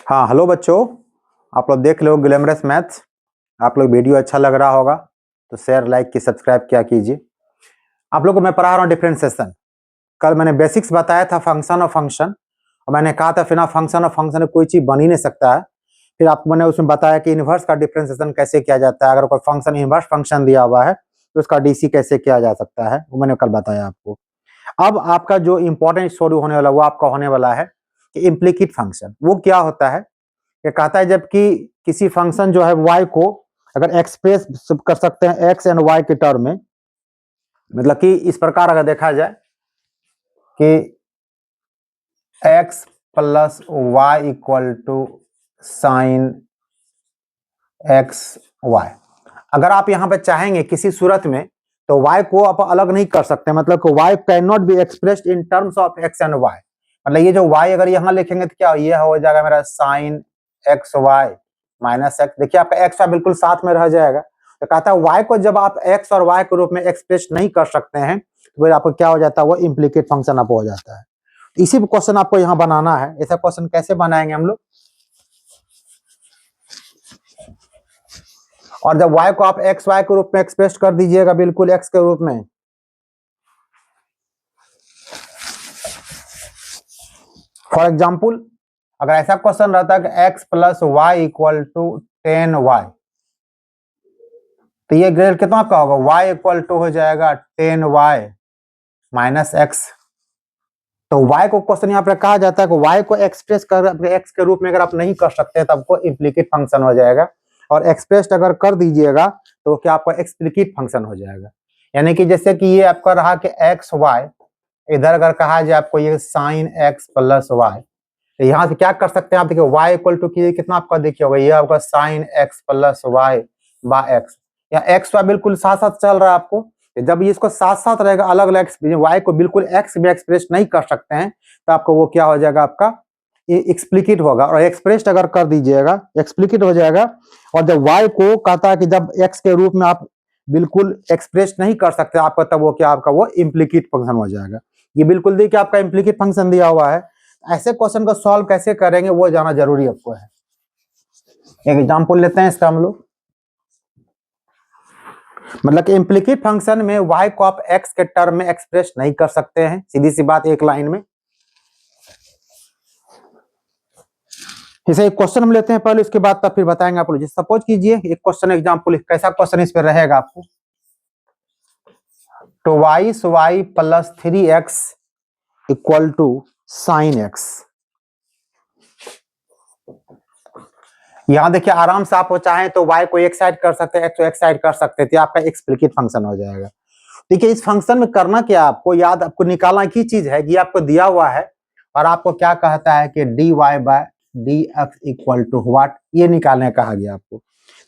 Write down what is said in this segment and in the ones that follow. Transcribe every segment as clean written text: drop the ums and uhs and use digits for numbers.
हाँ हेलो बच्चों, आप लोग देख लो ग्लैमरस मैथ्स। आप लोग वीडियो अच्छा लग रहा होगा तो शेयर लाइक की सब्सक्राइब क्या कीजिए। आप लोगों को मैं पढ़ा रहा हूँ डिफरेंशिएशन। कल मैंने बेसिक्स बताया था फंक्शन और फंक्शन, और मैंने कहा था बिना फंक्शन और फंक्शन कोई चीज़ बन ही नहीं सकता है। फिर आपको मैंने उसमें बताया कि इन्वर्स का डिफरेंशिएशन कैसे किया जाता है। अगर कोई फंक्शन इन्वर्स फंक्शन दिया हुआ है तो उसका डीसी कैसे किया जा सकता है, वो मैंने कल बताया आपको। अब आपका जो इंपॉर्टेंट शुरू होने वाला वो आपका होने वाला है कि इम्प्लीकेट फंक्शन। वो क्या होता है? ये कहता है जबकि किसी फंक्शन जो है y को अगर एक्सप्रेस कर सकते हैं x एंड y के टर्म में, मतलब कि इस प्रकार अगर देखा जाए कि x plus y equal to sine x y. अगर आप यहाँ पे चाहेंगे किसी सूरत में तो y को आप अलग नहीं कर सकते, मतलब कि y can not be expressed in terms of x and y। मतलब ये जो y अगर यहाँ लिखेंगे तो क्या ये हो जाएगा मेरा sine x y minus x. देखिए आपका एक्स वाई बिल्कुल साथ में रह जाएगा। तो कहता है y को जब आप x और y के रूप में एक्सप्रेस नहीं कर सकते हैं तो आपको क्या हो जाता है, वो इम्प्लीकेट फंक्शन आपको हो जाता है। तो इसी क्वेश्चन आपको यहाँ बनाना है। ऐसा क्वेश्चन कैसे बनाएंगे हम लोग? और जब y को आप एक्स वाई के रूप में एक्सप्रेस कर दीजिएगा बिल्कुल x के रूप में, फॉर एग्जाम्पल अगर ऐसा क्वेश्चन रहता है कि x plus y equal to 10y, तो ये ग्रेड कितना का होगा? y इक्वल टू हो जाएगा 10y माइनस एक्स। तो y को क्वेश्चन यहाँ पे कहा जाता है कि y को एक्सप्रेस कर x के रूप में अगर आप नहीं कर सकते तो आपको इम्प्लीकेट फंक्शन हो जाएगा, और एक्सप्रेस अगर कर दीजिएगा तो क्या आपका एक्सप्लिकेट फंक्शन हो जाएगा। यानी कि जैसे कि ये आपका रहा कि एक्स वाई, इधर अगर कहा जाए आपको ये साइन एक्स प्लस वाई, तो यहाँ से क्या कर सकते हैं आप? देखिए y इक्वल टू की कितना आपका देखिए होगा, ये आपका sine x plus y by x. यहाँ एक्स वाई बिल्कुल साथ साथ चल रहा है आपको। जब ये इसको साथ साथ रहेगा, अलग अलग y को बिल्कुल x में एक्सप्रेस नहीं कर सकते हैं तो आपको वो क्या हो जाएगा, आपका ये एक्सप्लिकेट होगा। और एक्सप्रेस अगर कर दीजिएगा एक्सप्लिकेट हो जाएगा। और जब y को कहता है कि जब x के रूप में आप बिल्कुल एक्सप्रेस नहीं कर सकते आपका, तब वो क्या आपका वो इम्प्लीकेट फंक्शन हो जाएगा। ये बिल्कुल देखिए आपका इम्प्लीकेट फंक्शन दिया हुआ है। ऐसे क्वेश्चन को सॉल्व कैसे करेंगे वो जाना जरूरी आपको है। एक एग्जांपल लेते हैं इसका हम लोग। मतलब कि इम्प्लीकेट फंक्शन में y को आप x के टर्म में एक्सप्रेस नहीं कर सकते हैं, सीधी सी बात एक लाइन में। इसे एक क्वेश्चन हम लेते हैं पहले, उसके बाद तब फिर बताएंगे आप लोग। सपोज कीजिए एक क्वेश्चन एग्जांपल, कैसा क्वेश्चन इस पे रहेगा आपको? Twice y plus 3x equal to sine x. यहाँ देखिए आराम से आप चाहें तो y को एक साइड कर सकते हैं, x को एक साइड कर सकते थे, आपका एक्सप्लिकेट फंक्शन हो जाएगा। देखिए इस फंक्शन में करना क्या आपको, याद आपको निकालना की चीज है कि आपको दिया हुआ है और आपको क्या कहता है कि dy by dx equal to what, ये निकालने कहा गया आपको।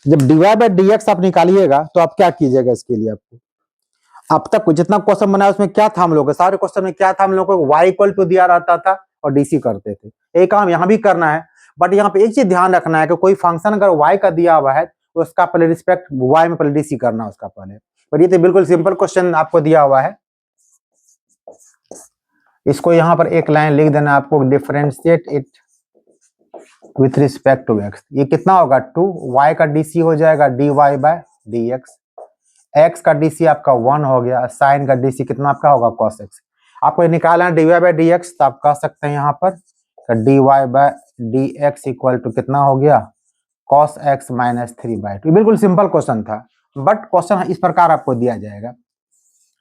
जब dy बाय dx आप निकालिएगा तो आप क्या कीजिएगा इसके लिए? आपको अब तक जितना क्वेश्चन बनाया उसमें क्या था हम लोग, सारे क्वेश्चन में क्या था हम लोग को? y इक्वल टू दिया रहता था और डीसी करते थे। एक काम यहाँ भी करना है, बट यहाँ पे एक चीज ध्यान रखना है कि कोई फंक्शन अगर y का दिया हुआ है तो उसका पहले रिस्पेक्ट y में पहले डीसी करना उसका पहले। पर ये तो बिल्कुल सिंपल क्वेश्चन आपको दिया हुआ है। इसको यहाँ पर एक लाइन लिख देना आपको, differentiate it with respect to x। ये कितना होगा? 2 y का डीसी हो जाएगा dy बाय dx। x का डीसी आपका 1 हो गया, साइन का डीसी कितना आपका होगा? cos x। आपको निकालना है dy बाय dx, तो आप कह सकते हैं यहाँ पर dy by dx equal to कितना हो गया? cos x minus 3/2। बिल्कुल सिंपल क्वेश्चन था, बट क्वेश्चन इस प्रकार आपको दिया जाएगा।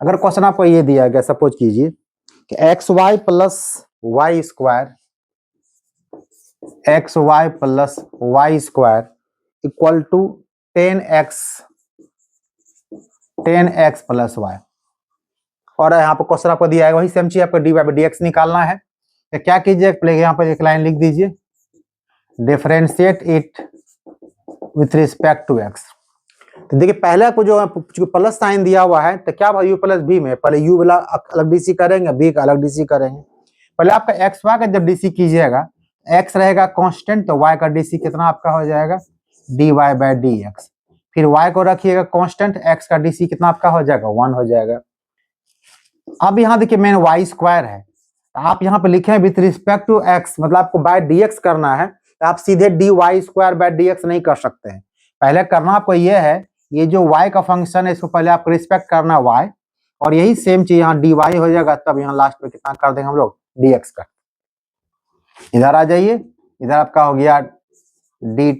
अगर क्वेश्चन आपको ये दिया गया, सपोज कीजिए कि x y plus y square, x y plus y square equal to 10x plus y. और यहाँ पर क्वेश्चन आपको दिया है वही सेम चीज, आपको dy बाय dx निकालना है। तो क्या कीजिए, यहाँ पर एक लाइन लिख दीजिए, differentiate it with respect to x। तो देखिए पहले आपको जो प्लस साइन दिया हुआ है तो क्या यू प्लस बी में पहले यू वाला अलग डीसी करेंगे, बी का अलग डीसी करेंगे। पहले आपका एक्स वाई का जब डीसी कीजिएगा, एक्स रहेगा कांस्टेंट तो वाई का डीसी कितना आपका हो जाएगा? dy by dx। फिर y को रखिएगा कांस्टेंट, x का डीसी कितना आपका हो जाएगा? 1 हो जाएगा। अब यहाँ देखिए मेन y स्क्वायर है, आप यहाँ पे लिखे हैं विथ रिस्पेक्ट टू x, मतलब आपको बाय dx करना है। तो आप सीधे dy स्क्वायर बाय dx नहीं कर सकते हैं। पहले करना आपको ये है, ये जो y का फंक्शन है इसको पहले आपको रिस्पेक्ट करना y, और यही सेम चीज यहाँ dy हो जाएगा, तब यहाँ लास्ट में कितना कर देंगे हम लोग dx का। इधर आ जाइए, इधर आपका हो गया d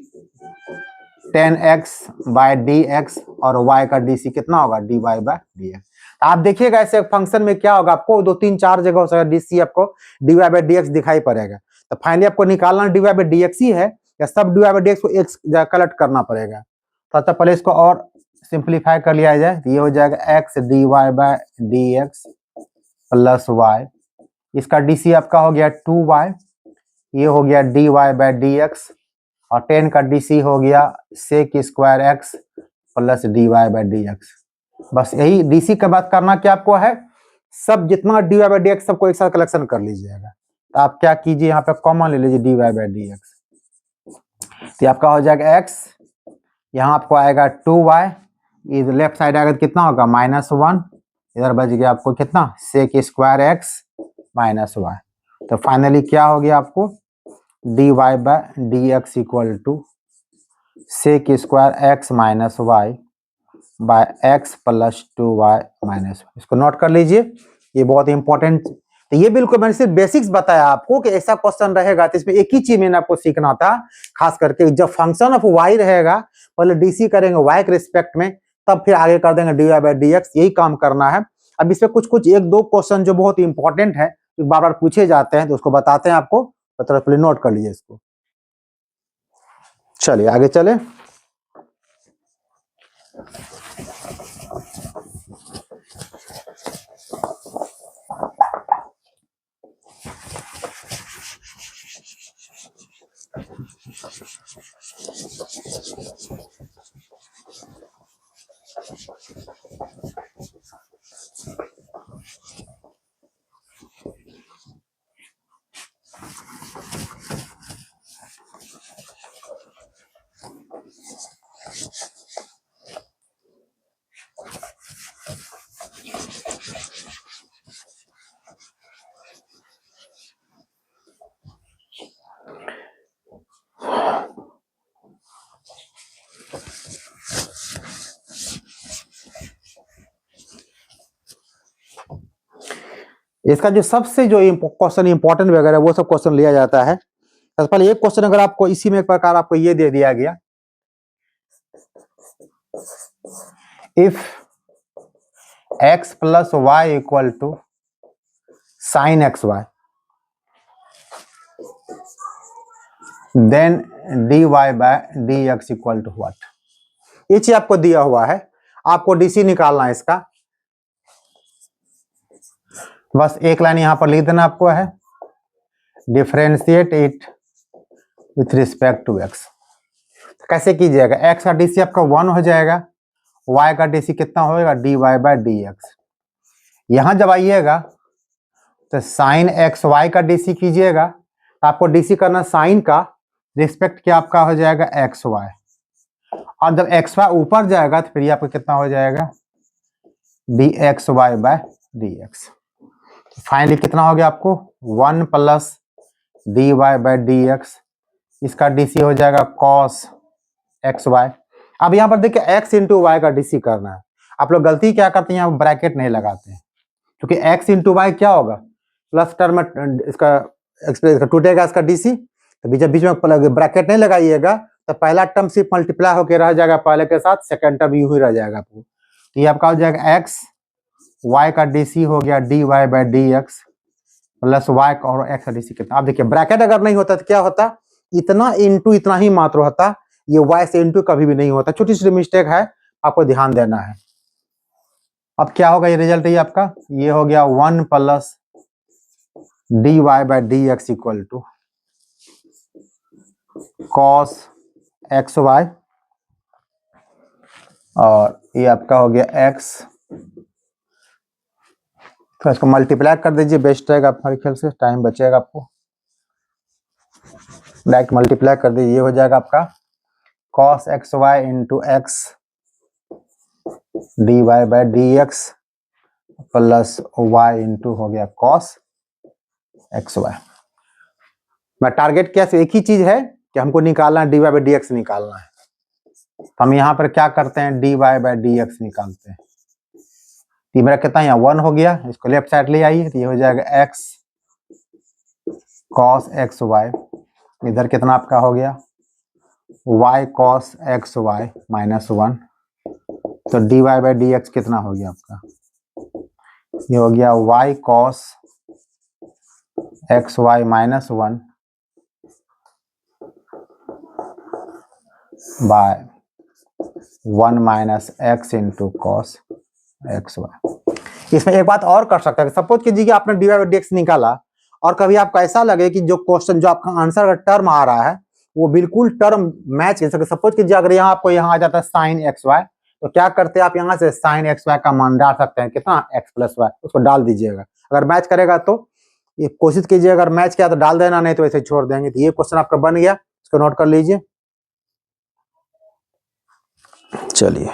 10x बाय dx और y का dc कितना होगा dy बाय dx। आप देखिएगा ऐसे फंक्शन में क्या होगा, आपको 2 3 4 जगह हो सकता dc आपको dy बाय dx दिखाई पड़ेगा। तो फाइनली आपको निकालना dy बाय dx ही है या सब dy बाय dx को एक कलेक्ट करना पड़ेगा। तो पहले इसको और सिंप्लीफाई कर लिया जाए, तो ये हो जाएगा x dy by dx plus y, इसका dc आपका हो गया 2y, ये हो गया dy बाय dx और 10 का dc हो गया sec square x plus dy by dx। बस यही dc का बात करना क्या आपको है, सब जितना dy बाय dx सबको एक साथ कलेक्शन कर लीजिएगा। तो आप क्या कीजिए, यहाँ पे कॉमन ले लीजिए dy बाय dx, तो आपका हो जाएगा x, यहाँ आपको आएगा 2y, इधर लेफ्ट साइड आएगा तो कितना होगा -1, इधर बच गया आपको कितना sec square x minus y। तो फाइनली क्या हो गया आपको dy by dx equal to sec square x minus y by x plus 2y minus. इसको नोट कर लीजिए, ये बहुत इंपॉर्टेंट। तो ये बिल्कुल मैंने सिर्फ बेसिक्स बताया आपको कि ऐसा क्वेश्चन रहेगा, तो इसमें एक ही चीज मैंने आपको सीखना था, खास करके जब फंक्शन ऑफ y रहेगा पहले डीसी करेंगे y के रिस्पेक्ट में, तब फिर आगे कर देंगे dy बाय dx, यही काम करना है। अब इसमें कुछ एक दो क्वेश्चन जो बहुत इंपॉर्टेंट है, जो बार बार पूछे जाते हैं, तो उसको बताते हैं आपको, तो पहले नोट कर लीजिए इसको। चलिए आगे चले। इसका जो सबसे जो क्वेश्चन इंपॉर्टेंट वगैरह वो सब क्वेश्चन लिया जाता है। सबसे पहले एक क्वेश्चन अगर आपको इसी में एक प्रकार आपको ये दे दिया गया, if x plus y equal to sine x y then dy by dx equal to what, ये चीज आपको दिया हुआ है, आपको डीसी निकालना है इसका। बस एक लाइन यहां पर लिख देना आपको है, differentiate it with respect to x। कैसे कीजिएगा, x का डीसी आपका 1 हो जाएगा, y का डीसी कितना होगा dy बाय dx। यहां जब आइएगा तो साइन एक्स वाई का डीसी कीजिएगा, तो आपको डीसी करना साइन का रिस्पेक्ट क्या आपका हो जाएगा एक्स वाई, और जब एक्स वाई ऊपर जाएगा तो फिर ये आपका कितना हो जाएगा d x y by d x. Finally कितना हो गया आपको 1 plus d y by d x, इसका डीसी हो जाएगा कॉस एक्स वाई। अब यहाँ पर देखिए एक्स इंटू वाई का डीसी करना है, आप लोग गलती क्या करते हैं, यहाँ ब्रैकेट नहीं लगाते हैं, क्योंकि एक्स इंटू वाई क्या होगा प्लस टर्म इसका एक्सप्रेस टूटेगा इसका डीसी, तो बीच में ब्रैकेट नहीं लगाइएगा, तो पहला टर्म सिर्फ मल्टीप्लाई होकर रह जाएगा पहले के साथ, सेकंड टर्म यूं ही रह जाएगा आपको। तो ये आपका हो जाएगा एक्स वाई का डीसी हो गया d y by d x plus y और एक्स का डीसी कितना। आप देखिए ब्रैकेट अगर नहीं होता तो क्या होता, इतना इंटू इतना ही मात्र होता, ये वाई से इंटू कभी भी नहीं होता। छोटी सी मिस्टेक है, आपको ध्यान देना है। अब क्या होगा ये रिजल्ट, ये आपका ये हो गया 1 plus d y by d x equal to cos x y, और ये आपका हो गया एक्स, तो इसको मल्टीप्लाई कर दीजिए, बेस्ट रहेगा हमारे ख्याल से, टाइम बचेगा आपको। डायरेक्ट मल्टीप्लाई कर दीजिए, ये हो जाएगा आपका cos x y into x d y by d x plus y into हो गया कॉस एक्स वाई। मैं टारगेट क्या एक ही चीज है कि हमको निकालना है dy बाई डी एक्स निकालना है, तो हम यहाँ पर क्या करते हैं dy बाई डी एक्स निकालते हैं। तो मेरा कितना यहाँ 1 हो गया, इसको लेफ्ट साइड ले आइए, तो ये हो जाएगा x cos एक्स वाई, इधर कितना आपका हो गया y cos एक्स वाई -1, तो dy बाई डी एक्स कितना हो गया आपका, ये हो गया y cos x y -1 by 1 minus x into cos x y. इसमें एक बात और कर सकते हैं, सपोज कीजिए कि आपने d y by d x निकाला और कभी आपको ऐसा लगे कि जो क्वेश्चन जो आपका आंसर का टर्म आ रहा है वो बिल्कुल टर्म मैच कर सके। सपोज कीजिए अगर यहाँ आपको यहाँ आ जाता है साइन एक्स वाई, तो क्या करते हैं आप यहाँ से साइन एक्स वाई का मान डाल सकते हैं, कितना एक्स प्लस वाई, उसको डाल दीजिएगा। अगर मैच करेगा तो ये कोशिश कीजिए, अगर मैच किया तो डाल देना, नहीं तो ऐसे छोड़ देंगे। तो ये क्वेश्चन आपका बन गया, इसको नोट कर लीजिए। चलिए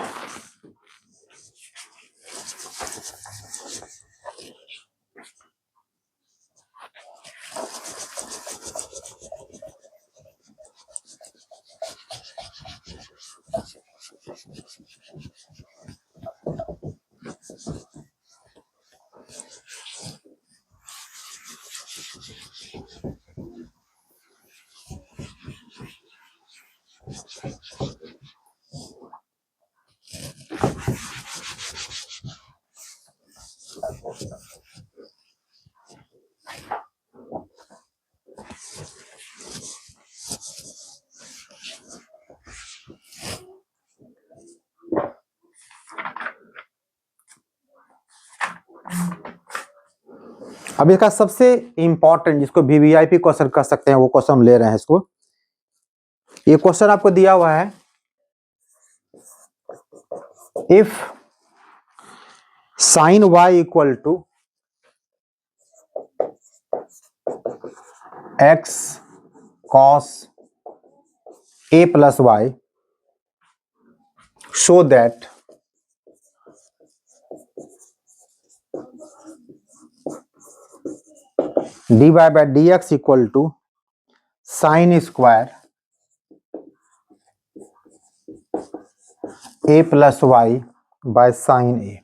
अब इसका सबसे इंपॉर्टेंट जिसको वीवीआईपी क्वेश्चन कर सकते हैं वो क्वेश्चन हम ले रहे हैं। इसको ये क्वेश्चन आपको दिया हुआ है, if sine y equal to x cos a plus y, show that d y by d x equal to sine square a plus y by sine a.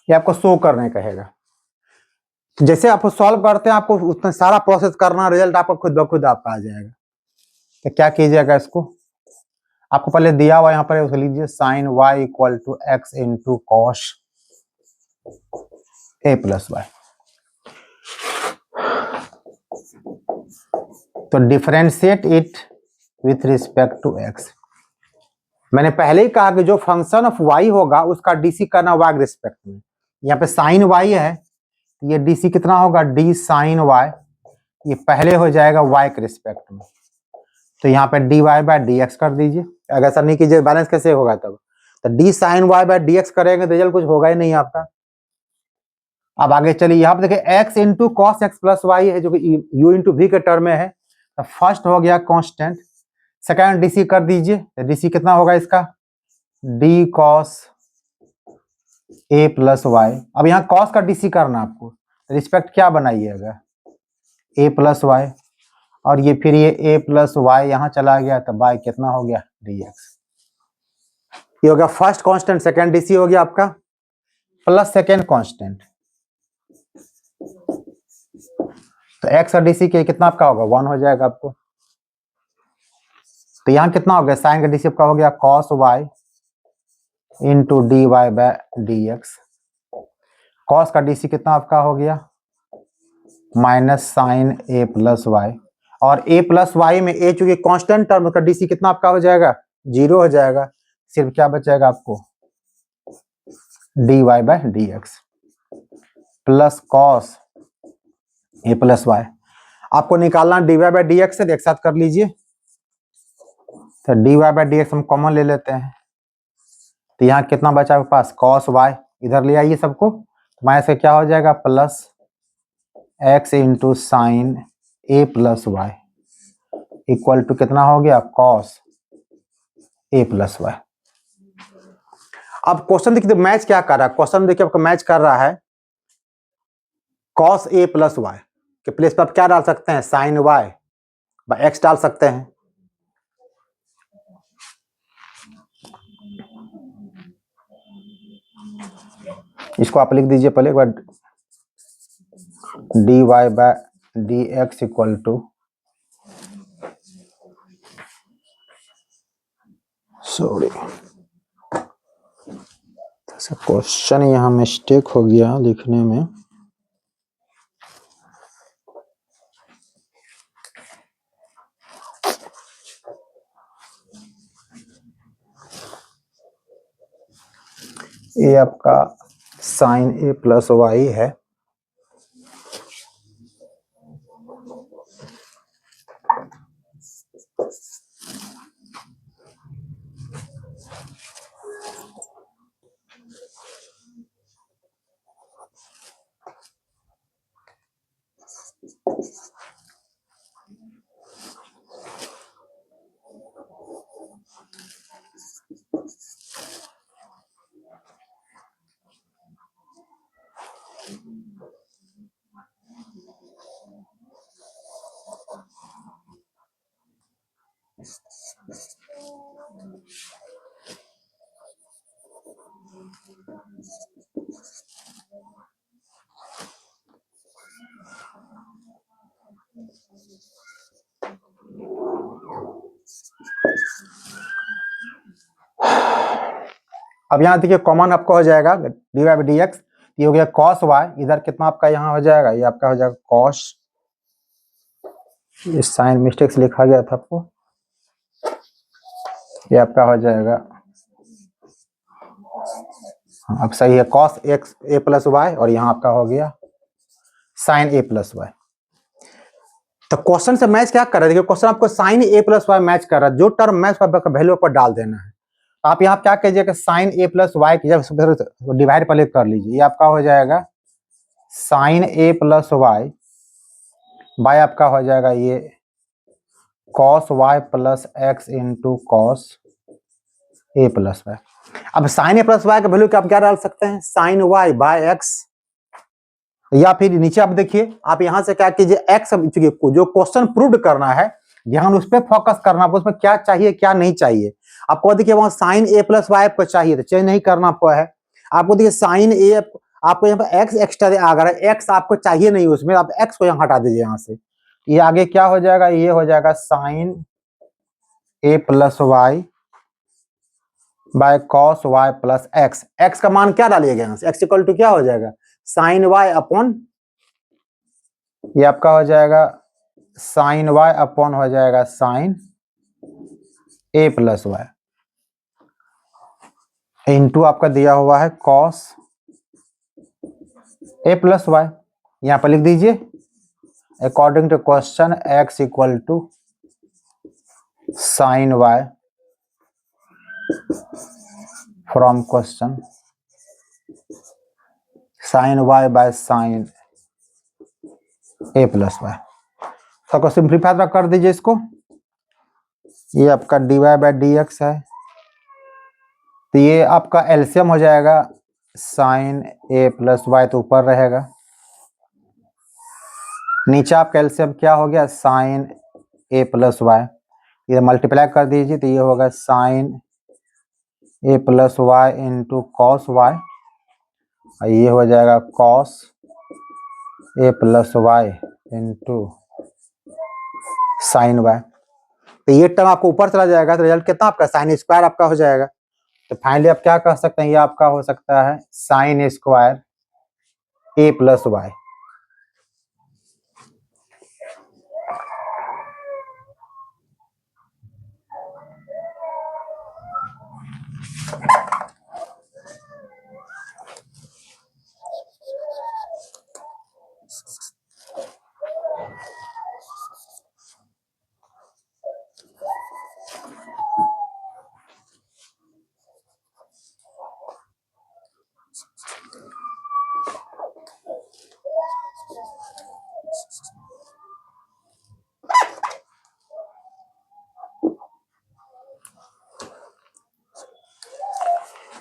ये आपको शो करने कहेगा। जैसे आप सॉल्व करते हैं आपको उतना सारा प्रोसेस करना, रिजल्ट आपको खुद ब खुद आपका आ जाएगा। तो क्या कीजिएगा, इसको आपको पहले दिया हुआ यहाँ पर उसे लीजिए, sine y equal to x into cos a plus y. तो differentiate it with respect to x. मैंने पहले ही कहा कि जो फंक्शन ऑफ वाई होगा उसका डीसी करना वाई के रिस्पेक्ट में। यहाँ पे साइन वाई है, ये डीसी कितना होगा डी साइन वाई, ये पहले हो जाएगा वाई के रिस्पेक्ट में। तो यहाँ पे d y by d x कर दीजिए। अगर ऐसा नहीं कीजिए बैलेंस कैसे होगा तब, तो d sine y by d x करेंगे तो रिजल्ट कुछ होगा ही नहीं आपका। अब आगे चलिए, यहाँ पे देखिए x into cos x plus y है जो कि यू इंटू वी के टर्म में है। तो फर्स्ट हो गया कांस्टेंट, सेकंड डीसी कर दीजिए। तो डीसी कितना होगा इसका D cos a plus y. अब यहाँ कॉस का डीसी करना आपको, रिस्पेक्ट क्या बनाइएगा ए प्लस वाई, और ये फिर ये ए प्लस वाई यहाँ चला गया तो बाई कितना हो गया डी एक्स। ये हो गया फर्स्ट कांस्टेंट, सेकंड डीसी हो गया आपका प्लस सेकंड कांस्टेंट। तो एक्स और डीसी के कितना आपका होगा 1 हो जाएगा आपको। तो यहाँ कितना हो गया साइन का डीसी आपका हो गया cos y into d y by d x. Cos का डीसी कितना आपका हो गया minus sine a plus y, और ए प्लस वाई में ए चूंकि कांस्टेंट टर्म का डीसी कितना आपका हो जाएगा 0 हो जाएगा। सिर्फ क्या बचेगा आपको d y by d x plus cos a plus y. आपको निकालना d y by d x है, एक साथ कर लीजिए। तो d y by d x हम कॉमन ले लेते हैं। तो यहाँ कितना बचा आपके पास कॉस वाई, इधर ले आइए सबको। तो माइनस से क्या हो जाएगा plus x into sine a plus y equal to कितना हो गया कॉस ए प्लस वाई। अब क्वेश्चन देखिए मैच क्या कर रहा है, क्वेश्चन देखिए आपका मैच कर रहा है कॉस ए प्लस वाई के प्लेस पर आप क्या डाल सकते हैं साइन वाई x डाल सकते हैं। इसको आप लिख दीजिए पहले एक बार, dy by dx equal to, sorry question यहाँ मिस्टेक हो गया लिखने में। ये आपका साइन a प्लस वाई है, अब यहाँ देखिए कॉमन आपका हो जाएगा dy बाई डी एक्स, ये हो गया कॉस वाई, इधर कितना आपका यहाँ हो जाएगा, ये आपका हो जाएगा कॉस, ये साइन मिस्टेक से लिखा गया था आपको, ये आपका हो जाएगा, अब सही है, कॉस एक्स ए प्लस वाई, और यहाँ आपका हो गया साइन ए प्लस वाई। तो क्वेश्चन से मैच क्या कर रहा है, देखिए क्वेश्चन आपको sign a plus Y match कर रहा है, जो टर्म मैच वैल्यू पर डाल देना है। आप यहाँ क्या कीजिएगा, साइन ए प्लस वाई की डिवाइड पहले कर लीजिए, ये आपका हो जाएगा sine a plus y by आपका हो जाएगा ये cos y plus x into cos a plus y. अब साइन ए प्लस वाई का वैल्यू आप क्या डाल सकते हैं, साइन वाई बाय एक्स, या फिर नीचे आप देखिए, आप यहां से क्या कीजिए, एक्स जो क्वेश्चन प्रूव करना है, ध्यान उस पर फोकस करना, उसमें क्या चाहिए क्या नहीं चाहिए। आपको देखिए वहां साइन ए प्लस वाई आपको चाहिए, तो चेंज नहीं करना आपको है। आपको देखिए साइन ए, आपको यहाँ पर एक्स एक्स्ट्रा आ गया है, एक्स आपको चाहिए नहीं उसमें, आप एक्स को यहाँ हटा दीजिए यहाँ से, ये आगे क्या हो जाएगा, ये हो जाएगा sine a plus y by cos y plus x. X का मान क्या डालिएगा यहाँ से, एक्स इक्वल टू क्या हो जाएगा, साइन वाई अपॉन, ये आपका हो जाएगा साइन वाई अपॉन हो जाएगा sine a plus y, into आपका दिया हुआ है कॉस ए प्लस वाई, यहाँ पर लिख दीजिए according to question x equal to sine y from question, sine y by sine a plus y. तो सिंप्लीफाई कर दीजिए इसको, ये आपका dy बाय डी एक्स है, तो ये आपका एलसीएम हो जाएगा साइन ए प्लस वाई, तो ऊपर रहेगा, नीचे आपका एलसीएम क्या हो गया, साइन ए प्लस वाई, ये मल्टीप्लाई कर दीजिए, तो ये होगा sine a plus y into cos y, और ये हो जाएगा cos a plus y into sine y. तो ये टर्म आपको ऊपर चला जाएगा, तो रिजल्ट कितना आपका साइन स्क्वायर आपका हो जाएगा। तो फाइनली आप क्या कह सकते हैं, ये आपका हो सकता है sign square a plus y.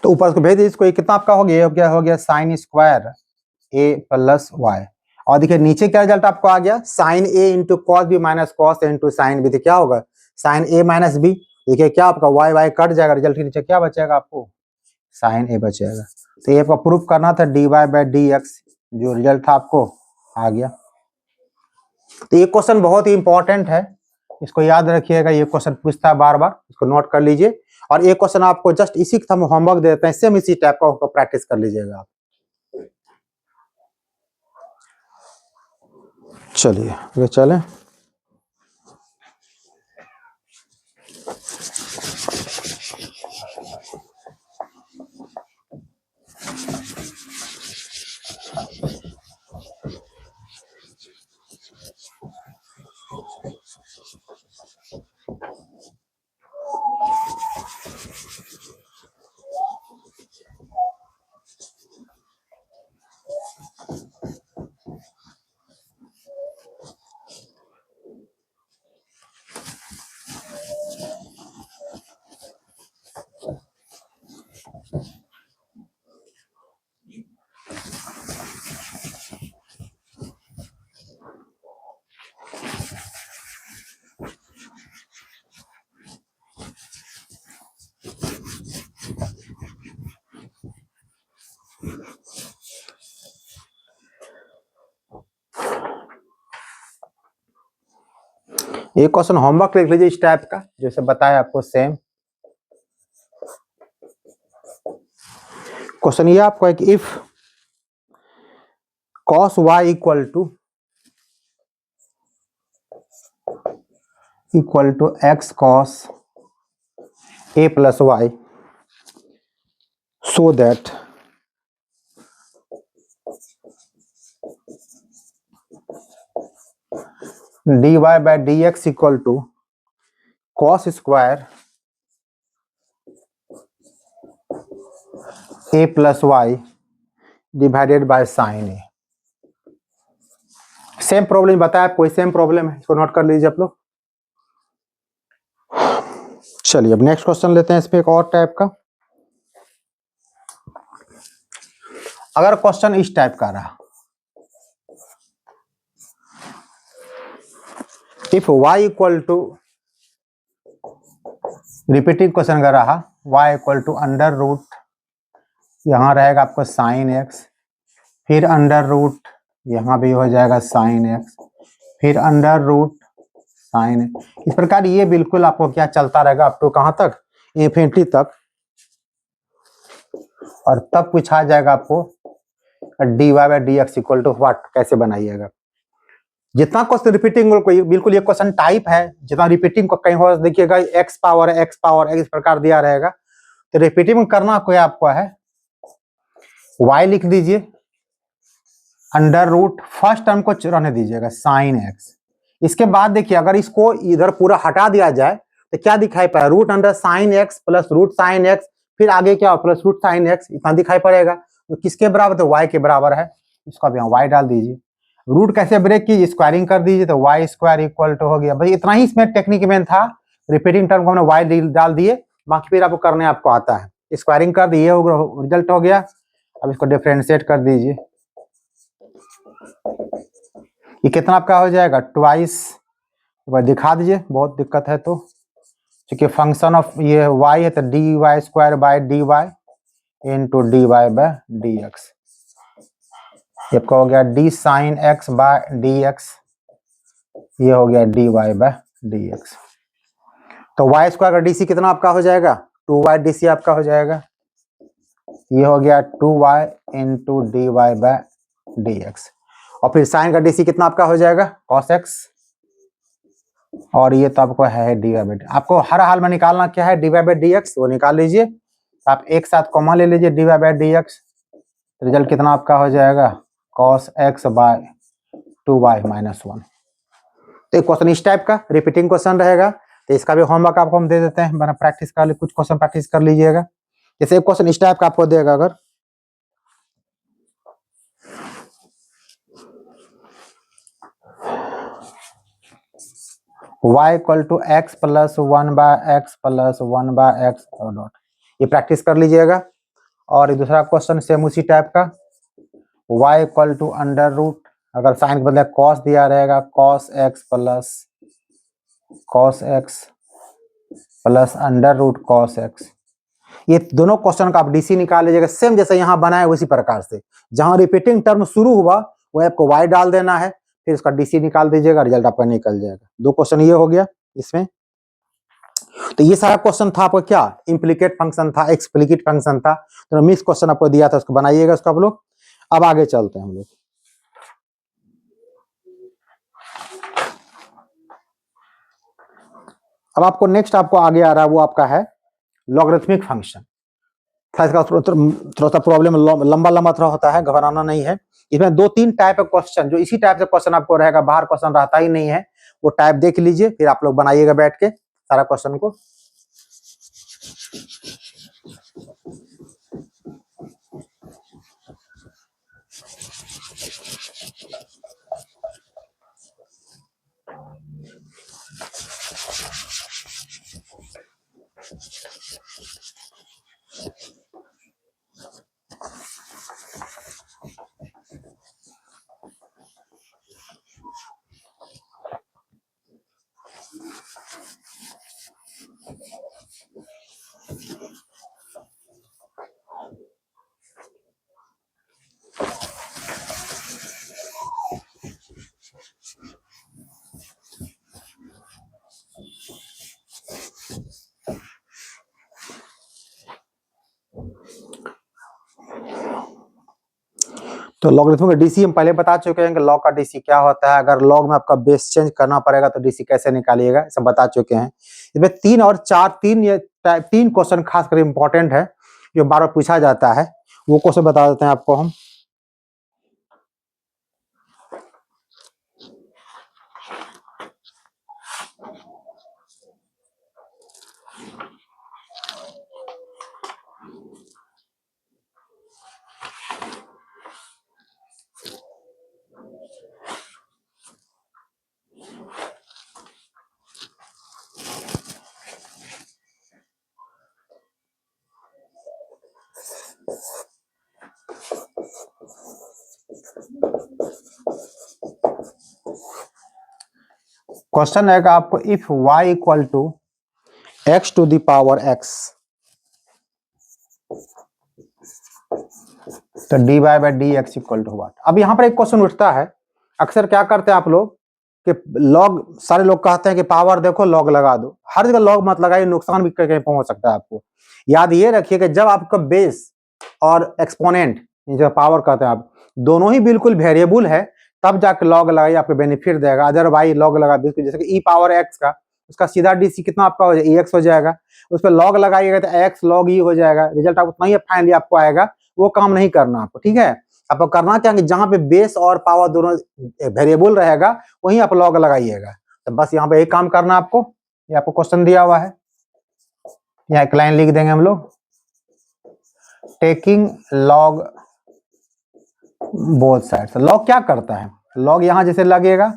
तो ऊपर को भेज दीजिए इसको, ये कितना आपका हो गया, हो गया sine square a plus y. और देखिए नीचे क्या रिजल्ट आपको आ गया, sine a into cos b minus cos a into sine b, तो क्या होगा साइन ए माइनस बी, देखिए क्या आपका वाई वाई कट जाएगा, रिजल्ट के नीचे क्या बचेगा आपको साइन ए बचेगा। तो ये आपको प्रूफ करना था d y by d x, जो रिजल्ट था आपको आ गया। तो ये क्वेश्चन बहुत ही इंपॉर्टेंट है, इसको याद रखिएगा, ये क्वेश्चन पूछता है बार बार, इसको नोट कर लीजिए। और ये क्वेश्चन आपको जस्ट इसी का हम होमवर्क देते हैं, सेम इसी टाइप का प्रैक्टिस कर लीजिएगा आप। चलिए आगे चलें। एक क्वेश्चन होमवर्क लिख लीजिए इस टाइप का, जैसे बताया आपको सेम क्वेश्चन। ये आपको एक if cos y equal to x cos a plus y, so that dy by dx equal to cos square a plus y divided by sine a. Same problem बताया, कोई same problem है, इसको note कर लीजिए आप लोग। चलिए अब नेक्स्ट क्वेश्चन लेते हैं, इसमें एक और टाइप का। अगर क्वेश्चन इस टाइप का रहा, if y equal to, repeating question का रहा, y equal to under root, यहां रहेगा आपको साइन एक्स, फिर अंडर रूट, यहां भी हो जाएगा साइन एक्स, फिर अंडर रूट साइन, इस प्रकार ये बिल्कुल आपको क्या चलता रहेगा अप टू कहां तक, इंफिनिटी तक। और तब पूछा जाएगा आपको d y by d x equal to what, कैसे बनाइएगा। जितना क्वेश्चन रिपीटिंग बिल्कुल ये क्वेश्चन टाइप है, जितना रिपीटिंग को कहीं हो देखिएगा एक्स पावर एक्स इस प्रकार दिया रहेगा, तो रिपीटिंग करना कोई आपको है, y लिख दीजिए, अंडर रूट फर्स्ट टर्म को रहने दीजिएगा साइन एक्स। इसके बाद देखिए अगर इसको इधर पूरा हटा दिया जाए तो क्या दिखाई पड़ेगा, root under sine x plus root sine x, फिर आगे क्या हो प्लस रूट साइन एक्स, इतना दिखाई पड़ेगा। तो किसके बराबर, तो y के बराबर है, इसको अब यहाँ y डाल दीजिए। रूट कैसे ब्रेक की, स्क्वायरिंग कर दीजिए, तो वाई स्क्वायर इक्वल टू हो गया। भाई इतना ही इसमें टेक्निक में था, रिपीटिंग टर्म को हमने वाई डाल दिए, बाकी फिर आपको करने आपको आता है, स्क्वायरिंग कर दिए, रिजल्ट हो गया। अब इसको डिफरेंशिएट कर दीजिए, ये कितना आपका हो जाएगा ट्वाइस, दिखा दीजिए, बहुत दिक्कत है तो, क्योंकि फंक्शन ऑफ ये y है तो d y square by d y into d y by d x, ये आपका हो गया d sine x by d x, ये हो गया d y by d x. तो वाई स्क्वायर का डी सी कितना आपका हो जाएगा, टू वाई डी सी आपका हो जाएगा, ये हो गया two y into d y by d x. और फिर साइन का डी सी कितना आपका हो जाएगा कॉस एक्स, और ये तो आपको है डी वाई बाई, आपको हर हाल में निकालना क्या है d y by d x, वो निकाल लीजिए। आप एक साथ कॉमा ले लीजिए d y by d x, result कितना आपका हो जाएगा cos x by two y minus one. तो एक क्वेश्चन इस टाइप का रिपीटिंग क्वेश्चन रहेगा, तो इसका भी होमवर्क आपको हम दे देते हैं, बना प्रैक्टिस कर, कुछ क्वेश्चन प्रैक्टिस कर लीजिएगा। जैसे एक क्वेश्चन इस टाइप का आपको देगा, अगर y equal to x plus one by x plus one by x dot, ये प्रैक्टिस कर लीजिएगा। और दूसरा क्वेश्चन सेम उसी टाइप का, y equal to under root अगर साइन के बदले कॉस दिया रहेगा cos x plus under root cos x. ये दोनों क्वेश्चन का आप डीसी निकाल लीजिएगा सेम जैसे यहाँ बनाए उसी प्रकार से। जहां रिपीटिंग टर्म शुरू हुआ वो आपको y डाल देना है, फिर उसका डीसी निकाल दीजिएगा, रिजल्ट आपका निकल जाएगा। दो क्वेश्चन ये हो गया इसमें। तो ये सारा क्वेश्चन था आपका क्या, इम्प्लीकेट फंक्शन था, एक्सप्लिकेट फंक्शन था। तो मिक्स क्वेश्चन आपको दिया था, उसको बनाइएगा उसका आप लोग। अब आगे चलते हैं हम लोग। अब आपको नेक्स्ट आपको आगे आ रहा है वो आपका है लॉगरिथमिक फंक्शन। थोड़ा सा प्रॉब्लम लंबा थोड़ा होता है, घबराना नहीं है। इसमें 2-3 टाइप ऑफ क्वेश्चन, जो इसी टाइप से क्वेश्चन आपको रहेगा, बाहर क्वेश्चन रहता ही नहीं है, वो टाइप देख लीजिए, फिर आप लोग बनाइएगा बैठ के सारा क्वेश्चन को। तो लॉगरिथम का डीसी हम पहले बता चुके हैं कि लॉग का डीसी क्या होता है। अगर लॉग में आपका बेस चेंज करना पड़ेगा तो डीसी कैसे निकालिएगा, सब बता चुके हैं। इसमें 3 और 4 तीन क्वेश्चन खासकर इंपॉर्टेंट है जो बार बार पूछा जाता है, वो क्वेश्चन बता देते हैं आपको हम। क्वेश्चन है आपको, if y equal to x to the power x, तो dy by d x equal to what. अब यहाँ पर एक क्वेश्चन उठता है, अक्सर क्या करते हैं आप लोग कि लॉग, सारे लोग कहते हैं कि पावर देखो लॉग लगा दो। हर जगह लॉग मत लगाइए, नुकसान भी कहीं पहुंच सकता है आपको। याद ये रखिए कि जब आपका बेस और एक्सपोनेंट, जो पावर कहते हैं आप, दोनों ही बिल्कुल वेरिएबल है, तब जाके लॉग लगाइए, आपको बेनिफिट देगा। अदरवाइज लॉग लगा बिल्कुल, जैसे कि ई पावर एक्स का, उसका सीधा डीसी कितना आपका हो जाएगा, एक्स हो जाएगा। उस पर लॉग लगाइएगा तो एक्स लॉग ई हो जाएगा, रिजल्ट आप उतना ही फाइनली आपको आएगा। वो काम नहीं करना आपको, ठीक है। आपको करना क्या है, जहां पे बेस और पावर दोनों वेरिएबल रहेगा वहीं आप लॉग लगाइएगा। तो बस यहाँ पे एक काम करना आपको, ये आपको क्वेश्चन दिया हुआ है, यहाँ एक लाइन लिख देंगे हम लोग, taking log both side. Log क्या करता है, लॉग यहाँ जैसे लगेगा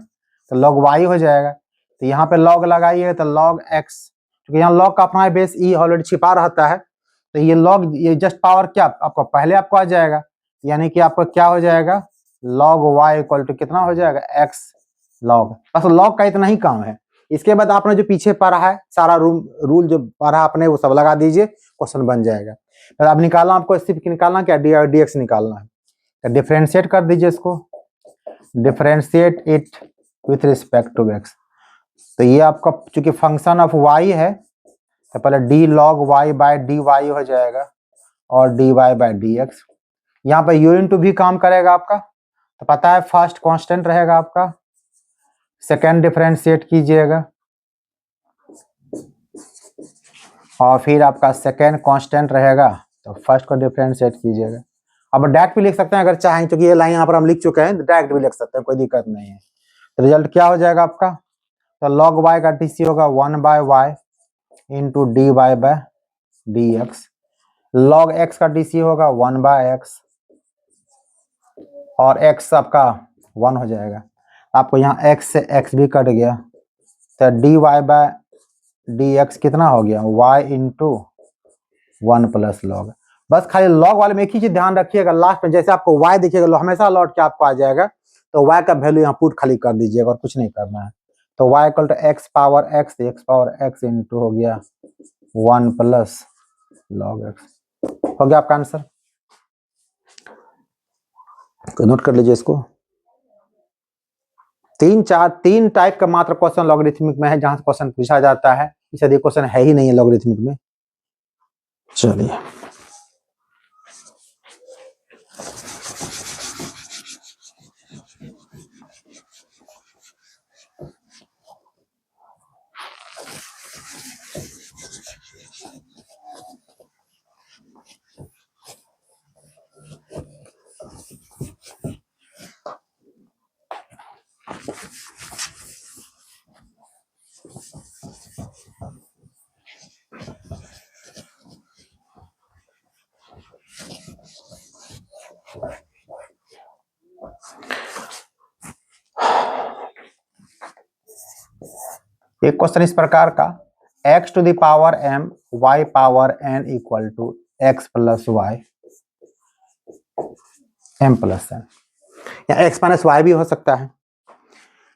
तो लॉग वाई हो जाएगा, तो यहाँ पे लॉग लगाइए तो लॉग एक्स, क्योंकि यहाँ लॉग का अपना बेस ई ऑलरेडी छिपा रहता है, तो ये लॉग, ये जस्ट पावर क्या आपको पहले आपको आ जाएगा, यानी कि आपको क्या हो जाएगा, लॉग वाई इक्वल टू कितना हो जाएगा, एक्स लॉग। बस लॉग का इतना ही काम है। इसके बाद आपने जो पीछे पढ़ा है सारा रूल जो पढ़ा आपने वो सब लगा दीजिए, क्वेश्चन बन जाएगा। तो अब निकालना आपको, सिर्फ निकालना क्या, डी एक्स निकालना है। तो डिफरेंशिएट कर दीजिए इसको, differentiate it with respect to x. तो ये आपका चूंकि फंक्शन ऑफ वाई है, तो पहले d log y by d y हो जाएगा और d y by d x. यहाँ पर यू इंटू भी काम करेगा आपका, तो पता है फर्स्ट कांस्टेंट रहेगा आपका, सेकेंड डिफरेंशिएट कीजिएगा और फिर आपका सेकेंड कांस्टेंट रहेगा, तो फर्स्ट को डिफरेंशिएट कीजिएगा। अब डायरेक्ट भी लिख सकते हैं अगर चाहें, क्योंकि ये लाइन यहाँ पर हम लिख चुके हैं, तो डायरेक्ट भी लिख सकते हैं, कोई दिक्कत नहीं है। तो रिजल्ट क्या हो जाएगा आपका, तो लॉग वाई का डीसी होगा 1 by y into d y by d x. Log x का डीसी होगा 1 बाय एक्स और एक्स आपका 1 हो जाएगा। आपको यहाँ एक्स से एक्स भी कट गया, तो d y by d x कितना हो गया, वाई इंटू 1 प्लस लॉग। बस खाली लॉग वाले में एक ही चीज ध्यान रखिएगा, लास्ट में जैसे आपको y दिखेगा हमेशा लौट के आपको आ जाएगा, तो y का वैल्यू यहाँ पुट खाली कर दीजिएगा और कुछ नहीं करना है। तो y equal to x power x into हो गया 1 प्लस log x। हो गया आपका आंसर, नोट कर लीजिए इसको। तीन टाइप का मात्र क्वेश्चन लॉगरिथमिक में है जहां से क्वेश्चन पूछा जाता है, इसे यदि क्वेश्चन है ही नहीं है लॉगरिथमिक में। चलिए एक क्वेश्चन इस प्रकार का, x to the power m y power n equal to x plus y m plus n, या x माइनस वाई भी हो सकता है।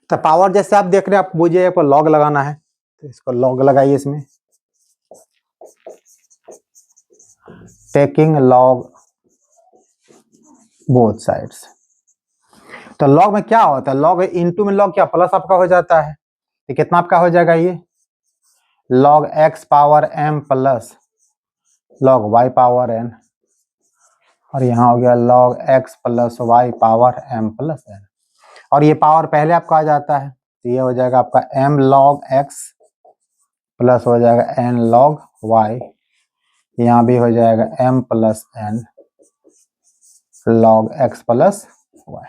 तो पावर जैसे आप देख रहे हैं, आप मुझे को लॉग लगाना है, तो इसको लॉग लगाइए इसमें, टेकिंग लॉग बोथ साइड्स। तो लॉग में क्या होता है, लॉग इनटू में लॉग क्या प्लस आपका हो जाता है, तो कितना आपका हो जाएगा ये log x power m plus log y power n, और यहाँ हो गया log x plus y power m plus n, और ये पावर पहले आपका आ जाता है, तो ये हो जाएगा आपका m log x प्लस हो जाएगा n log y, यहाँ भी हो जाएगा m plus n log x plus y।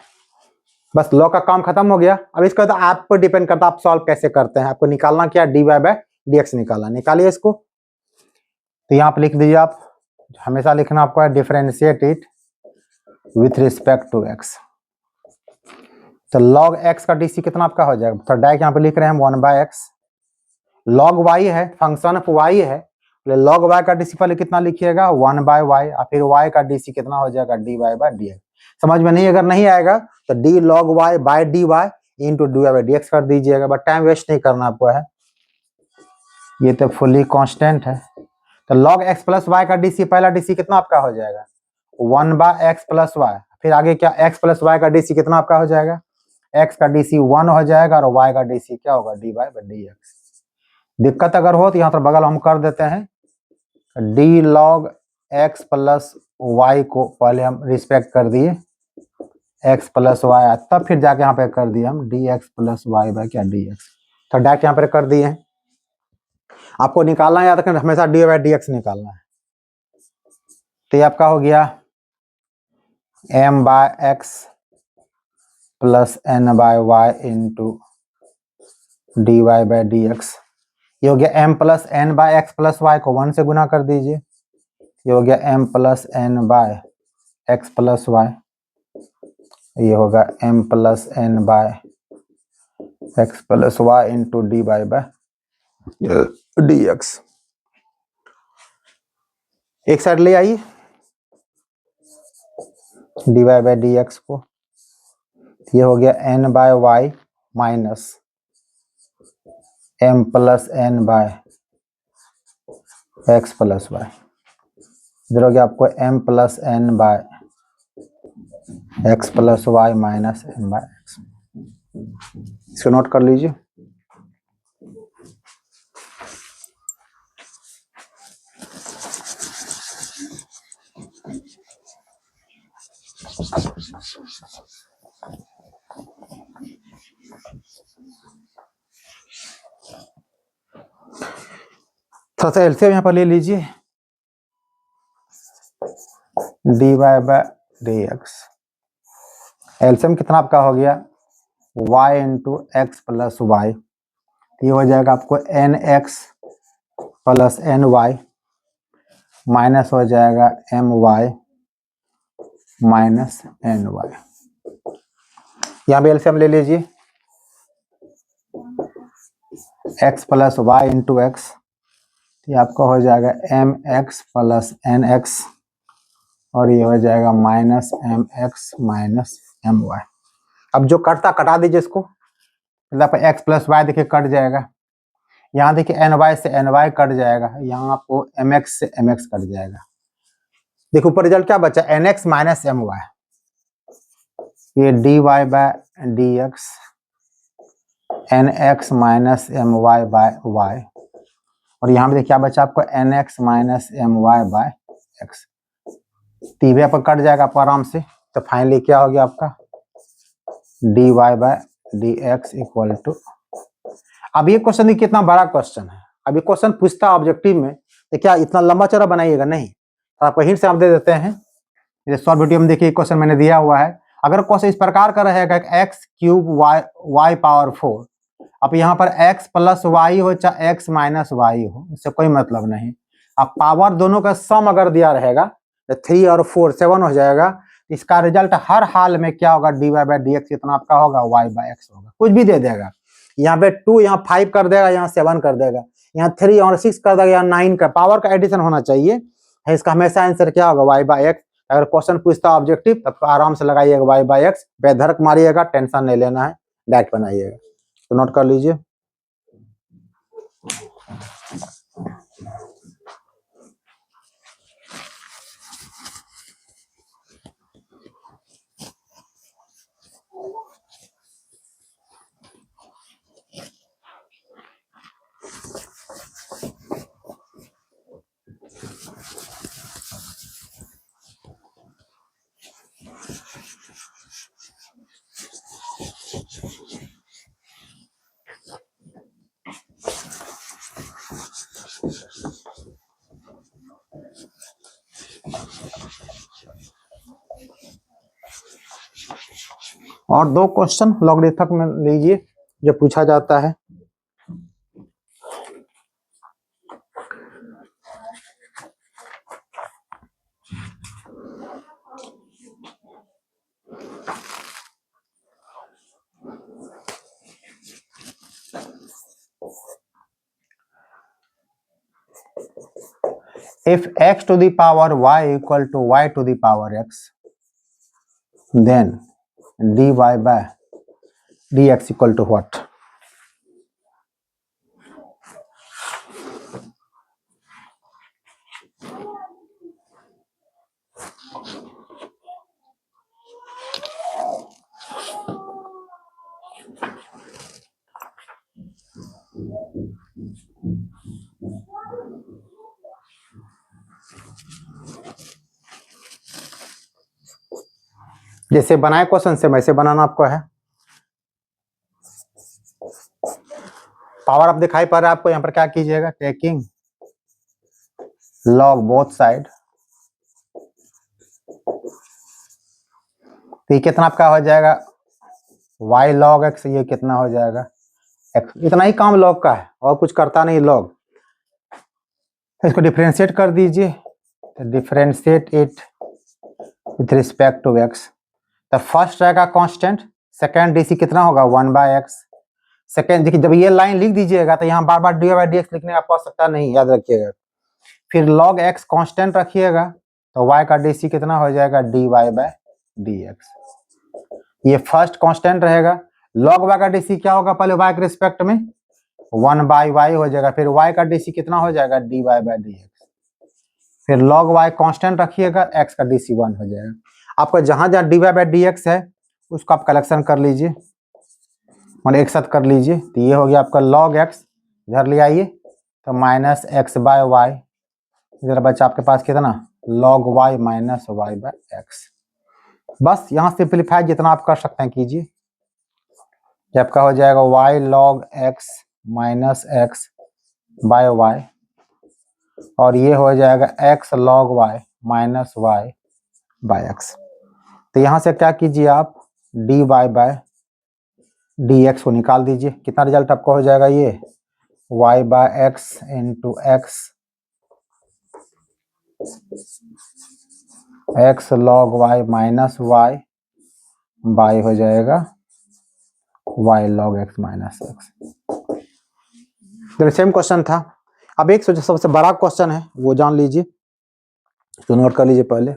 बस लॉग का काम खत्म हो गया। अब इसका तो आप पर डिपेंड करता है आप सॉल्व कैसे करते हैं, आपको निकालना क्या dy बाय dx निकालना, निकालिए इसको। तो यहाँ पे लिख दीजिए, आप हमेशा लिखना आपको है differentiate it with respect to x। तो log x का dc कितना आपका हो जाएगा, तो डायरेक्ट यहाँ पे लिख रहे हैं 1 बाय x, log y है फंक्शन ऑफ y है, log y का dc पहले कितना लिखिएगा 1 बाय y, और फिर y का dc कितना हो जाएगा dy बाय dx। समझ में नहीं, अगर नहीं आएगा तो d log y by dy into dy by dx कर दीजिएगा, बट टाइम वेस्ट नहीं करना आपको है, ये तो फुली कांस्टेंट है। तो log x प्लस वाई का dc, पहला dc कितना आपका हो जाएगा 1 बाय x प्लस वाई, फिर आगे क्या x प्लस वाई का dc कितना आपका हो जाएगा, x का dc 1 हो जाएगा और y का dc क्या होगा dy बाय dx। दिक्कत अगर हो तो यहाँ पर बगल हम कर देते हैं, d log x plus y को पहले हम रिस्पेक्ट कर दिए x प्लस वाई, तब फिर जाके यहाँ पे कर दिए हम dx प्लस वाई बाय क्या dx, तो डायरेक्ट यहाँ पे कर दिए हैं। आपको निकालना है, याद रखना हमेशा dy बाय dx निकालना है। तो ये आपका हो गया m by x plus n by y into dy by dx, ये हो गया m plus n by x plus y को 1 से गुना कर दीजिए, ये हो गया m plus n by x plus y, ये होगा m plus n by x plus y into dy by dx। एक साइड ले आइए dy बाय dx को, ये हो गया n by y minus m plus n by x plus y, इधर हो गया आपको m plus n by x plus y minus m by x। इसको नोट कर लीजिए। थोड़ा सा एलसीएम यहाँ पर ले लीजिए, dy बाय dx, एलसीएम कितना आपका हो गया y into x plus y, ये हो जाएगा आपको nx प्लस ny माइनस हो जाएगा my माइनस ny। यहाँ भी एलसीएम ले लीजिए, x plus y into x, ये आपका हो जाएगा mx प्लस nx, और ये हो जाएगा माइनस mx माइनस my। अब जो कटता कटा दीजिए इसको, मतलब एक्स प्लस वाई देखिए कट जाएगा, यहाँ देखिए एन वाई से एन वाई कट जाएगा, यहाँ आपको एम एक्स से एम एक्स कट जाएगा। देखो ऊपर रिजल्ट क्या बचा, n x minus m y, ये d y by d x n x minus m y by y, और यहाँ पे क्या बचा आपको n x minus m y by x, तीव्या पर कट जाएगा आपको आराम से। तो फाइनली क्या हो गया आपका d y by d x equal to, अब ये क्वेश्चन देखिए कितना बड़ा क्वेश्चन है, अब ये क्वेश्चन पूछता ऑब्जेक्टिव में तो क्या इतना लंबा चौड़ा बनाइएगा नहीं, तो आपको हिंट से आप दे देते हैं। ये शॉर्ट वीडियो में देखिए क्वेश्चन मैंने दिया हुआ है, अगर क्वेश्चन इस प्रकार का रहेगा x cube y y power 4, अब यहाँ पर x प्लस वाई हो चाहे x माइनस वाई हो, उससे कोई मतलब नहीं। अब पावर दोनों का सम अगर दिया रहेगा तो 3 और 4 7 हो जाएगा, इसका रिजल्ट हर हाल में क्या होगा d y by d x इतना आपका होगा y बाई एक्स होगा, कुछ भी दे देगा, यहाँ पे 2 यहाँ 5 कर देगा, यहाँ 7 कर देगा, यहाँ 3 और 6 कर देगा, यहाँ 9 का पावर का एडिशन होना चाहिए, इसका हमेशा आंसर क्या होगा y बाई एक्स। अगर क्वेश्चन पूछता ऑब्जेक्टिव तब तो आराम से लगाइएगा y बाई एक्स, बेधड़क मारिएगा, टेंशन नहीं लेना है, डायरेक्ट बनाइएगा। तो नोट कर लीजिए। और 2 क्वेश्चन लॉगरिथम में लीजिए जो पूछा जाता है। If x to the power y equal to y to the power x, then dy by dx equal to what? जैसे बनाए क्वेश्चन से वैसे बनाना आपको है। पावर आप दिखाई पड़ रहा है आपको, यहाँ पर क्या कीजिएगा, टेकिंग लॉग बोथ साइड, तो ये कितना आपका हो जाएगा y log x, ये कितना हो जाएगा x, इतना ही काम log का है और कुछ करता नहीं log। इसको डिफरेंशिएट कर दीजिए, differentiate it with respect to x, तो फर्स्ट रहेगा कांस्टेंट, सेकेंड डीसी कितना होगा 1 बाय एक्स। सेकेंड देखिए जब ये लाइन लिख दीजिएगा तो यहाँ बार बार डी बाई डी एक्स लिखने का आवश्यकता नहीं, याद रखिएगा। फिर log x कांस्टेंट रखिएगा तो y का डीसी कितना हो जाएगा d y by d x, ये फर्स्ट कांस्टेंट रहेगा। log y का डीसी क्या होगा, पहले y के रिस्पेक्ट में 1 बाई वाई हो जाएगा, फिर y का डीसी कितना हो जाएगा d y by d x, फिर log y कांस्टेंट रखिएगा, x का डीसी 1 हो जाएगा। आपका जहां जहां d y by d x है उसको आप कलेक्शन कर लीजिए, मतलब एक साथ कर लीजिए, तो ये हो गया आपका log x, इधर ले आइए तो माइनस एक्स बाय वाई, इधर बचा आपके पास कितना log y minus y by x. बस यहाँ सिंप्लीफाई जितना आप कर सकते हैं कीजिए, ये आपका हो जाएगा y log x minus x by y, और ये हो जाएगा x log y minus y by x. तो यहाँ से क्या कीजिए आप d y by d x को निकाल दीजिए, कितना रिजल्ट आपका हो जाएगा ये y by x into x x log y minus y by हो जाएगा y log x minus x. Same question था। अब एक सबसे बड़ा क्वेश्चन है वो जान लीजिए, तो नोट कर लीजिए पहले।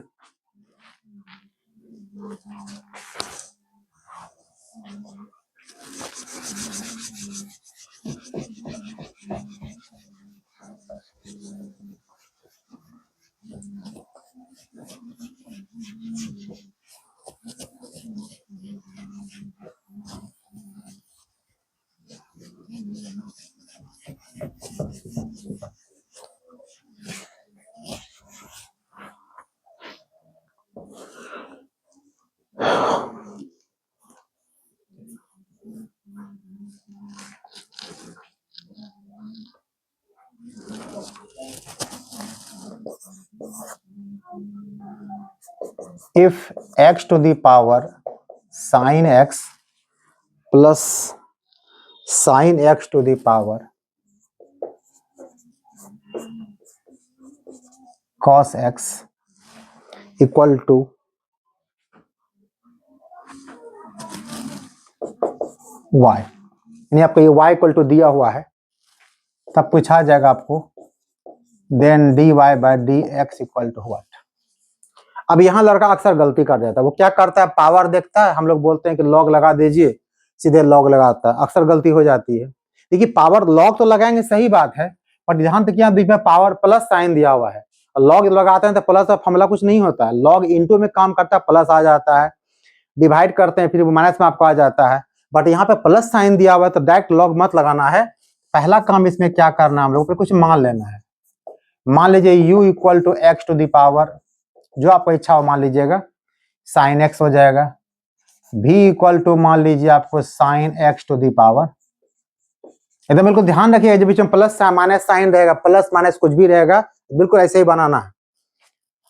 If x to the power sine x plus sine x to the power cos x equal to y, यानी आपको ये y इक्वल टू दिया हुआ है, तब पूछा जाएगा आपको then dy by d x equal to what. अब यहाँ लड़का अक्सर गलती कर देता है, वो क्या करता है, पावर देखता है, हम लोग बोलते हैं कि लॉग लगा दीजिए, सीधे लॉग लगाता है, अक्सर गलती हो जाती है। देखिए पावर लॉग तो लगाएंगे, सही बात है, पर ध्यान तक यहाँ बीच में पावर प्लस साइन दिया हुआ है, लॉग लगाते हैं तो प्लस अब फॉर्मूला कुछ नहीं होता है, लॉग इंटू में काम करता है, प्लस आ जाता है, डिवाइड करते हैं फिर माइनस में आपको आ जाता है, बट यहाँ पे प्लस साइन दिया हुआ है तो डायरेक्ट लॉग मत लगाना है। पहला काम इसमें क्या करना है, हम लोग को कुछ मान लेना है। मान लीजिए u equal to x to the power, जो आपको इच्छा हो मान लीजिएगा, साइन एक्स हो जाएगा, v इक्वल टू मान लीजिए आपको sine x to the power, एकदम बिल्कुल ध्यान रखिएगा जब बीच में प्लस माइनस साइन रहेगा, प्लस माइनस कुछ भी रहेगा, बिल्कुल ऐसे ही बनाना है।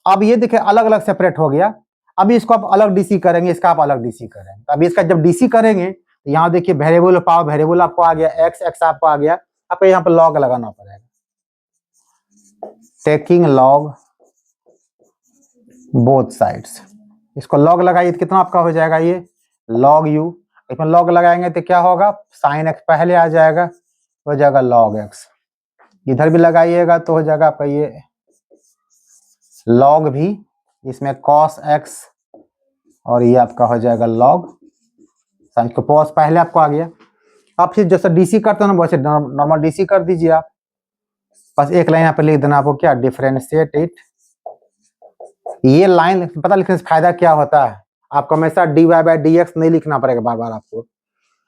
अब ये देखिए अलग अलग सेपरेट हो गया, अभी इसको आप अलग डीसी करेंगे, इसका आप अलग डीसी करेंगे, अभी इसका जब डीसी करेंगे तो यहाँ देखिए वेरिएबल पावर, वेरिएबल आपको आ गया, एक्स एक्स आपको आ गया, आपको यहाँ पर लॉग लगाना पड़ेगा, टेकिंग लॉग बोथ साइड्स, इसको लॉग लगाइए तो कितना आपका हो जाएगा, ये लॉग यू, इसमें लॉग लगाएंगे तो क्या होगा, साइन एक्स पहले आ जाएगा, हो जाएगा लॉग एक्स, इधर भी लगाइएगा तो हो जाएगा आपका ये लॉग भी, इसमें कॉस एक्स और ये आपका हो जाएगा लॉग साइन, को पॉज पहले आपको आ गया। आप फिर जैसे डीसी करते हो ना वैसे नॉर्मल डीसी कर दीजिए आप, बस एक लाइन यहाँ पे लिख देना आपको, क्या डिफरेंशिएट इट, ये लाइन पता लिखने से फायदा क्या होता है, आपको हमेशा dy बाय डी एक्स नहीं लिखना पड़ेगा बार बार आपको।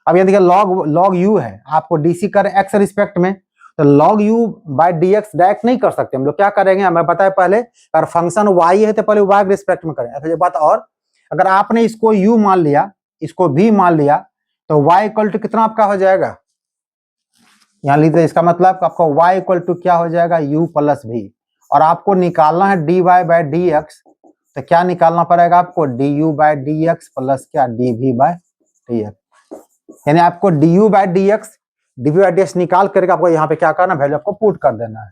अब ये देखिए लॉग यू है, आपको डीसी कर एक्स रिस्पेक्ट में, तो log u by d x direct नहीं कर सकते हम लोग, क्या करेंगे हमें बताया पहले, अगर फंक्शन वाई है तो पहले वाई के रिस्पेक्ट में करें। अच्छा बात और, अगर आपने इसको यू मान लिया, इसको भी मान लिया, तो वाई इक्वल टू कितना आपका हो जाएगा, यहाँ लीजिए, इसका मतलब आपका y इक्वल टू क्या हो जाएगा, u प्लस भी, और आपको निकालना है dy बाय डी एक्स, तो क्या निकालना पड़ेगा आपको, du by d x plus क्या dv बाय डी एक्स, यानी आपको du by d x, dv by d x निकाल करके आपको यहाँ पे क्या करना, वैल्यू आपको पुट कर देना है।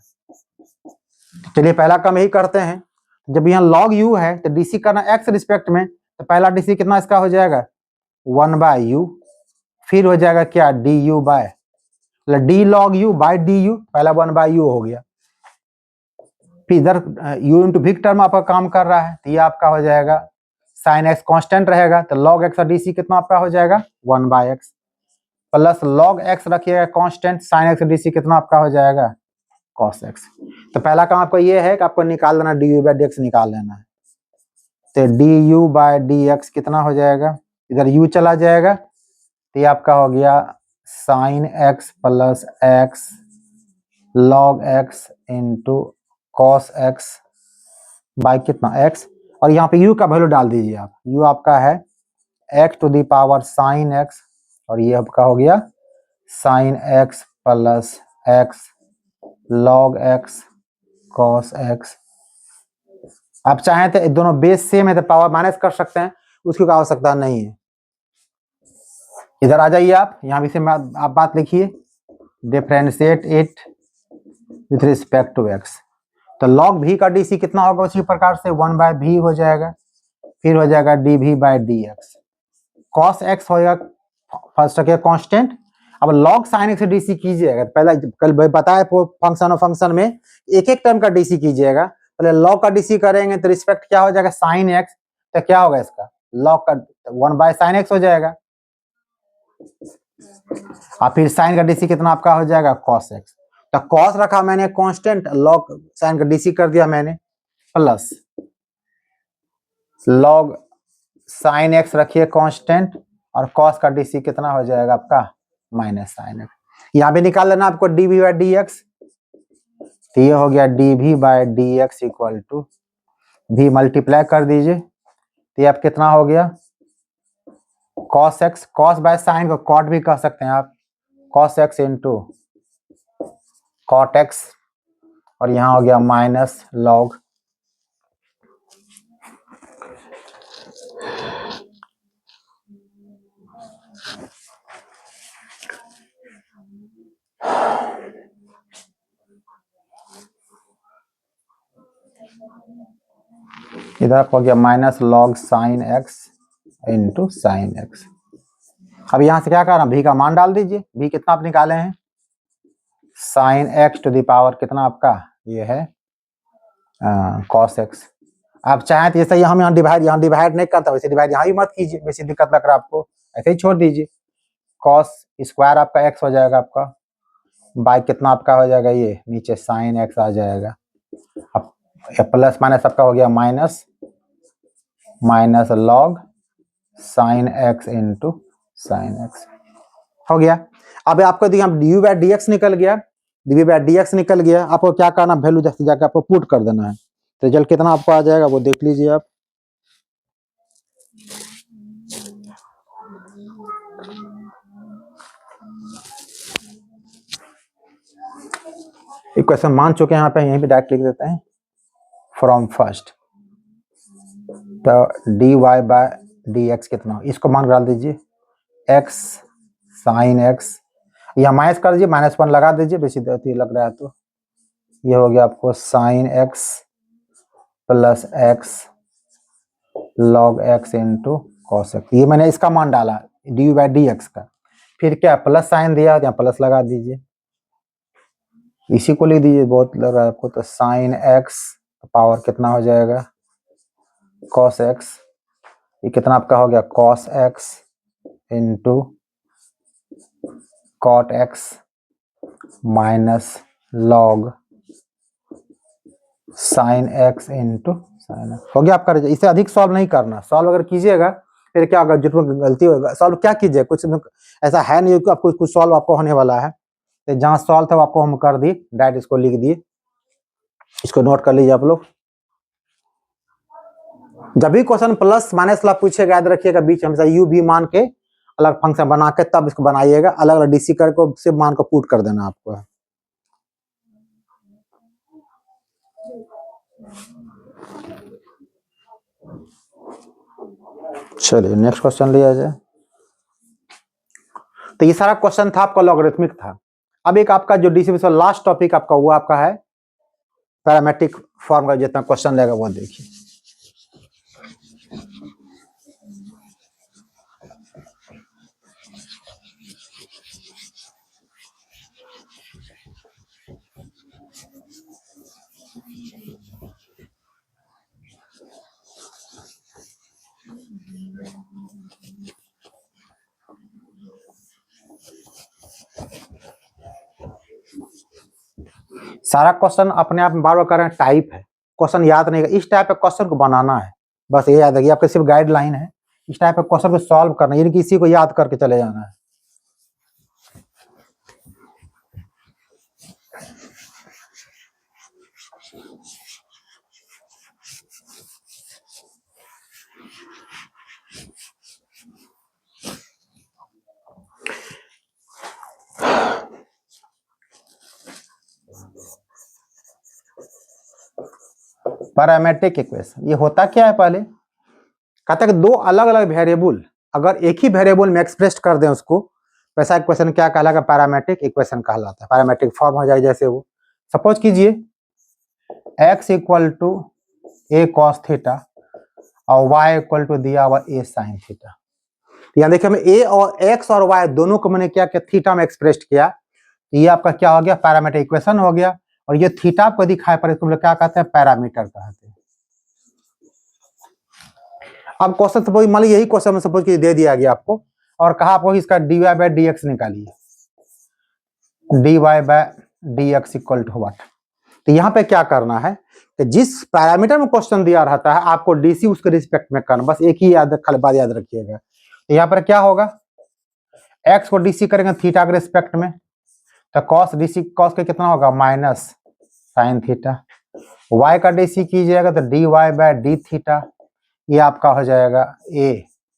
चलिए पहला काम यही करते हैं, जब यहाँ log u है तो dc करना x रिस्पेक्ट में, तो पहला dc कितना इसका हो जाएगा 1 बाय u, फिर हो जाएगा क्या du by d log u by d u, पहला 1 बाय यू हो गया, फिर इधर u इंटू विक टर्म आपका काम कर रहा है, तो ये आपका हो जाएगा साइन एक्स कांस्टेंट रहेगा, तो लॉग एक्स और डीसी कितना आपका हो जाएगा 1 by x, plus log x रखिएगा कांस्टेंट, साइन एक्स डीसी कितना आपका हो जाएगा कॉस एक्स। तो पहला काम आपको ये है कि आपको निकाल देना d u by d x निकाल लेना है, तो d u by d x कितना हो जाएगा, इधर u चला जाएगा, तो ये आपका हो गया sign x plus x log x into cos x by कितना x, और यहाँ पे u का वैल्यू डाल दीजिए आप, u आपका है x to the power sine x, और ये आपका हो गया साइन x plus x log x cos x। आप चाहें तो दोनों बेस सेम है तो पावर माइनस कर सकते हैं, उसकी कोई आवश्यकता नहीं है। इधर आ जाइए आप, यहाँ भी से आप बात लिखिए, differentiate it with respect to x, तो लॉग v का डीसी कितना होगा उसी प्रकार से 1 बाय v हो जाएगा, फिर हो जाएगा dv by dx, cos x होगा फर्स्ट रखिए कांस्टेंट। अब लॉग साइन x से डीसी कीजिएगा, पहले कल बताया फंक्शन और फंक्शन में एक एक टर्म का डीसी कीजिएगा, पहले लॉग का डीसी करेंगे तो रिस्पेक्ट क्या हो जाएगा साइन x, तो क्या होगा इसका लॉग का 1 बाय साइन x हो जाएगा, और फिर साइन का डीसी कितना आपका हो जाएगा cos x, तो कॉस रखा मैंने कांस्टेंट, लॉग साइन का डीसी कर दिया मैंने, प्लस लॉग साइन एक्स रखिए कांस्टेंट, और कॉस का डीसी कितना हो जाएगा आपका माइनस साइन एक्स। यहाँ पे निकाल लेना आपको डीवी बाय डी एक्स, तो ये हो गया dv by d x equal to भी मल्टीप्लाई कर दीजिए, तो ये आप कितना हो गया cos x, cos by sine को कॉट भी कह सकते हैं आप, cos x into cot x, और यहाँ हो गया माइनस लॉग इधर हो गया minus log sine x into sine x. अब यहाँ से क्या करना, भी का मान डाल दीजिए। भी कितना आप निकाले हैं, sine x to the power कितना आपका ये है कॉस एक्स। आप चाहें तो जैसे हम यहाँ डिवाइड नहीं करता, वैसे डिवाइड यहाँ भी मत कीजिए, वैसे दिक्कत लग रहा है आपको, ऐसे ही छोड़ दीजिए। कॉस स्क्वायर आपका एक्स हो जाएगा आपका, बाई कितना आपका हो जाएगा ये नीचे साइन एक्स आ जाएगा। अब प्लस माइनस आपका हो गया minus minus log sine x into sine x हो गया। अब आपको डी बाई डी एक्स निकल गया, डी बाई डी एक्स निकल गया। आपको क्या करना, वैल्यू जैसे जाकर आपको पुट कर देना है, रिजल्ट कितना आपको आ जाएगा वो देख लीजिए आप। इक्वेशन मान चुके हैं यहाँ पे, यहीं पे डायरेक्ट लिख देते हैं फ्रॉम फर्स्ट। तो d y by d x कितना, इसको मान डाल दीजिए एक्स साइन एक्स, या माइनस कर दीजिए, -1 लगा दीजिए, बेसी लग रहा है तो ये हो गया आपको sine x plus x log x into cos x. ये मैंने इसका मान डाला डी बाई डी एक्स का, फिर क्या प्लस साइन दिया यहाँ प्लस लगा दीजिए, इसी को लिख दीजिए, बहुत लग रहा है आपको। तो साइन एक्स पावर कितना हो जाएगा कॉस एक्स, ये कितना आपका हो गया cos x into cot x minus log sine x into sine x हो गया आपका। इसे अधिक सॉल्व नहीं करना, सॉल्व अगर कीजिएगा फिर क्या होगा, जितना गलती होगा सॉल्व क्या कीजिए, कुछ ऐसा है नहीं कि आपको कुछ सॉल्व आपको होने वाला है। तो जहाँ सॉल्व था आपको हम कर दी, डायरेक्ट इसको लिख दिए, इसको नोट कर लीजिए आप लोग। जब भी क्वेश्चन प्लस माइनस ला पूछेगा याद रखिएगा, बीच हमेशा यू भी मान के अलग फंक्शन बना के तब इसको बनाइएगा, अलग अलग डीसी करके सिर्फ मान को पुट कर देना आपको। चलिए नेक्स्ट क्वेश्चन लिया जाए। तो ये सारा क्वेश्चन था आपका लॉगरिथमिक था। अब एक आपका जो डीसी में लास्ट टॉपिक आपका वो आपका है पैरामेट्रिक फॉर्म का, जितना क्वेश्चन लेगा वो देखिए। सारा क्वेश्चन अपने आप में बार बार कर रहे हैं, टाइप है, क्वेश्चन याद नहीं है। इस टाइप के क्वेश्चन को बनाना है, बस ये याद रखिए, आपके सिर्फ गाइडलाइन है, इस टाइप के क्वेश्चन को सॉल्व करना है, यानी कि इसी को याद करके चले जाना है। पैरामेट्रिक इक्वेशन ये होता क्या है, पहले कहता है कि दो अलग अलग वेरिएबल अगर एक ही वेरिएबल में एक्सप्रेस कर दें उसको, वैसा इक्वेशन क्या कहलाएगा, पैरामेट्रिक इक्वेशन कहलाता है। पैरामेट्रिक फॉर्म हो जाए जैसे वो, सपोज कीजिए x equal to a cos theta और y इक्वल टू दिया हुआ ए साइन थीटा। यहाँ देखिए हमें ए और x और y दोनों को मैंने क्या किया, थीटा में एक्सप्रेस किया, ये आपका क्या हो गया, पैरामीटर इक्वेशन हो गया। और ये थीटा आपको दिखाई पड़े इसको क्या कहते हैं, पैरामीटर कहते हैं। अब क्वेश्चन सपोज मान लीजिए यही क्वेश्चन में सपोज दे दिया गया आपको और कहा आपको इसका dy बाय डी एक्स निकालिए, dy by d x equal to what. तो यहाँ पे क्या करना है कि जिस पैरामीटर में क्वेश्चन दिया रहता है आपको डीसी उसके रिस्पेक्ट में करना, बस एक ही खाली बात याद रखिएगा। तो यहाँ पर क्या होगा, एक्स को डीसी करेंगे थीटा के रिस्पेक्ट में, तो कॉस डीसी कॉस का कितना होगा माइनस साइन थीटा, वाई का डीसी कीजिएगा तो d y by d theta, ये आपका हो जाएगा ए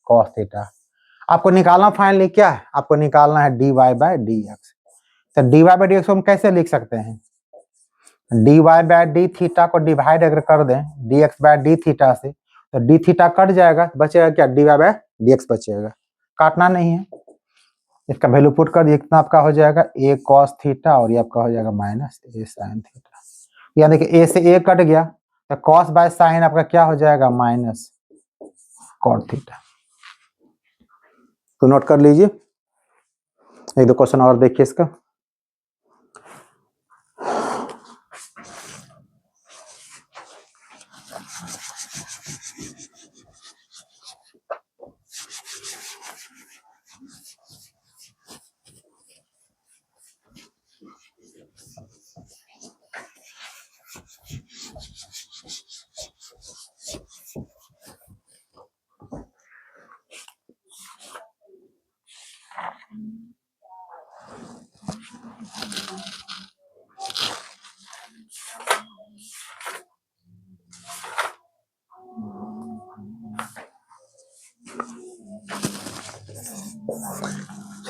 कॉस थीटा। आपको निकालना फाइनली क्या है, आपको निकालना है d y by d x. तो d y by d x को हम कैसे लिख सकते हैं, d y by d theta को डिवाइड अगर कर दें d x by d theta से तो डी थीटा कट जाएगा, बचेगा क्या, d y by d x बचेगा, काटना नहीं है। इसका वैल्यू पुट कर दिए, कितना आपका हो जाएगा ए कॉस थीटा और ये आपका हो जाएगा माइनस ए साइन थीटा। यहाँ देखिए ए से ए कट गया तो कॉस बाय साइन आपका क्या हो जाएगा, माइनस कॉट थीटा। तो नोट कर लीजिए, एक दो क्वेश्चन और देखिए इसका।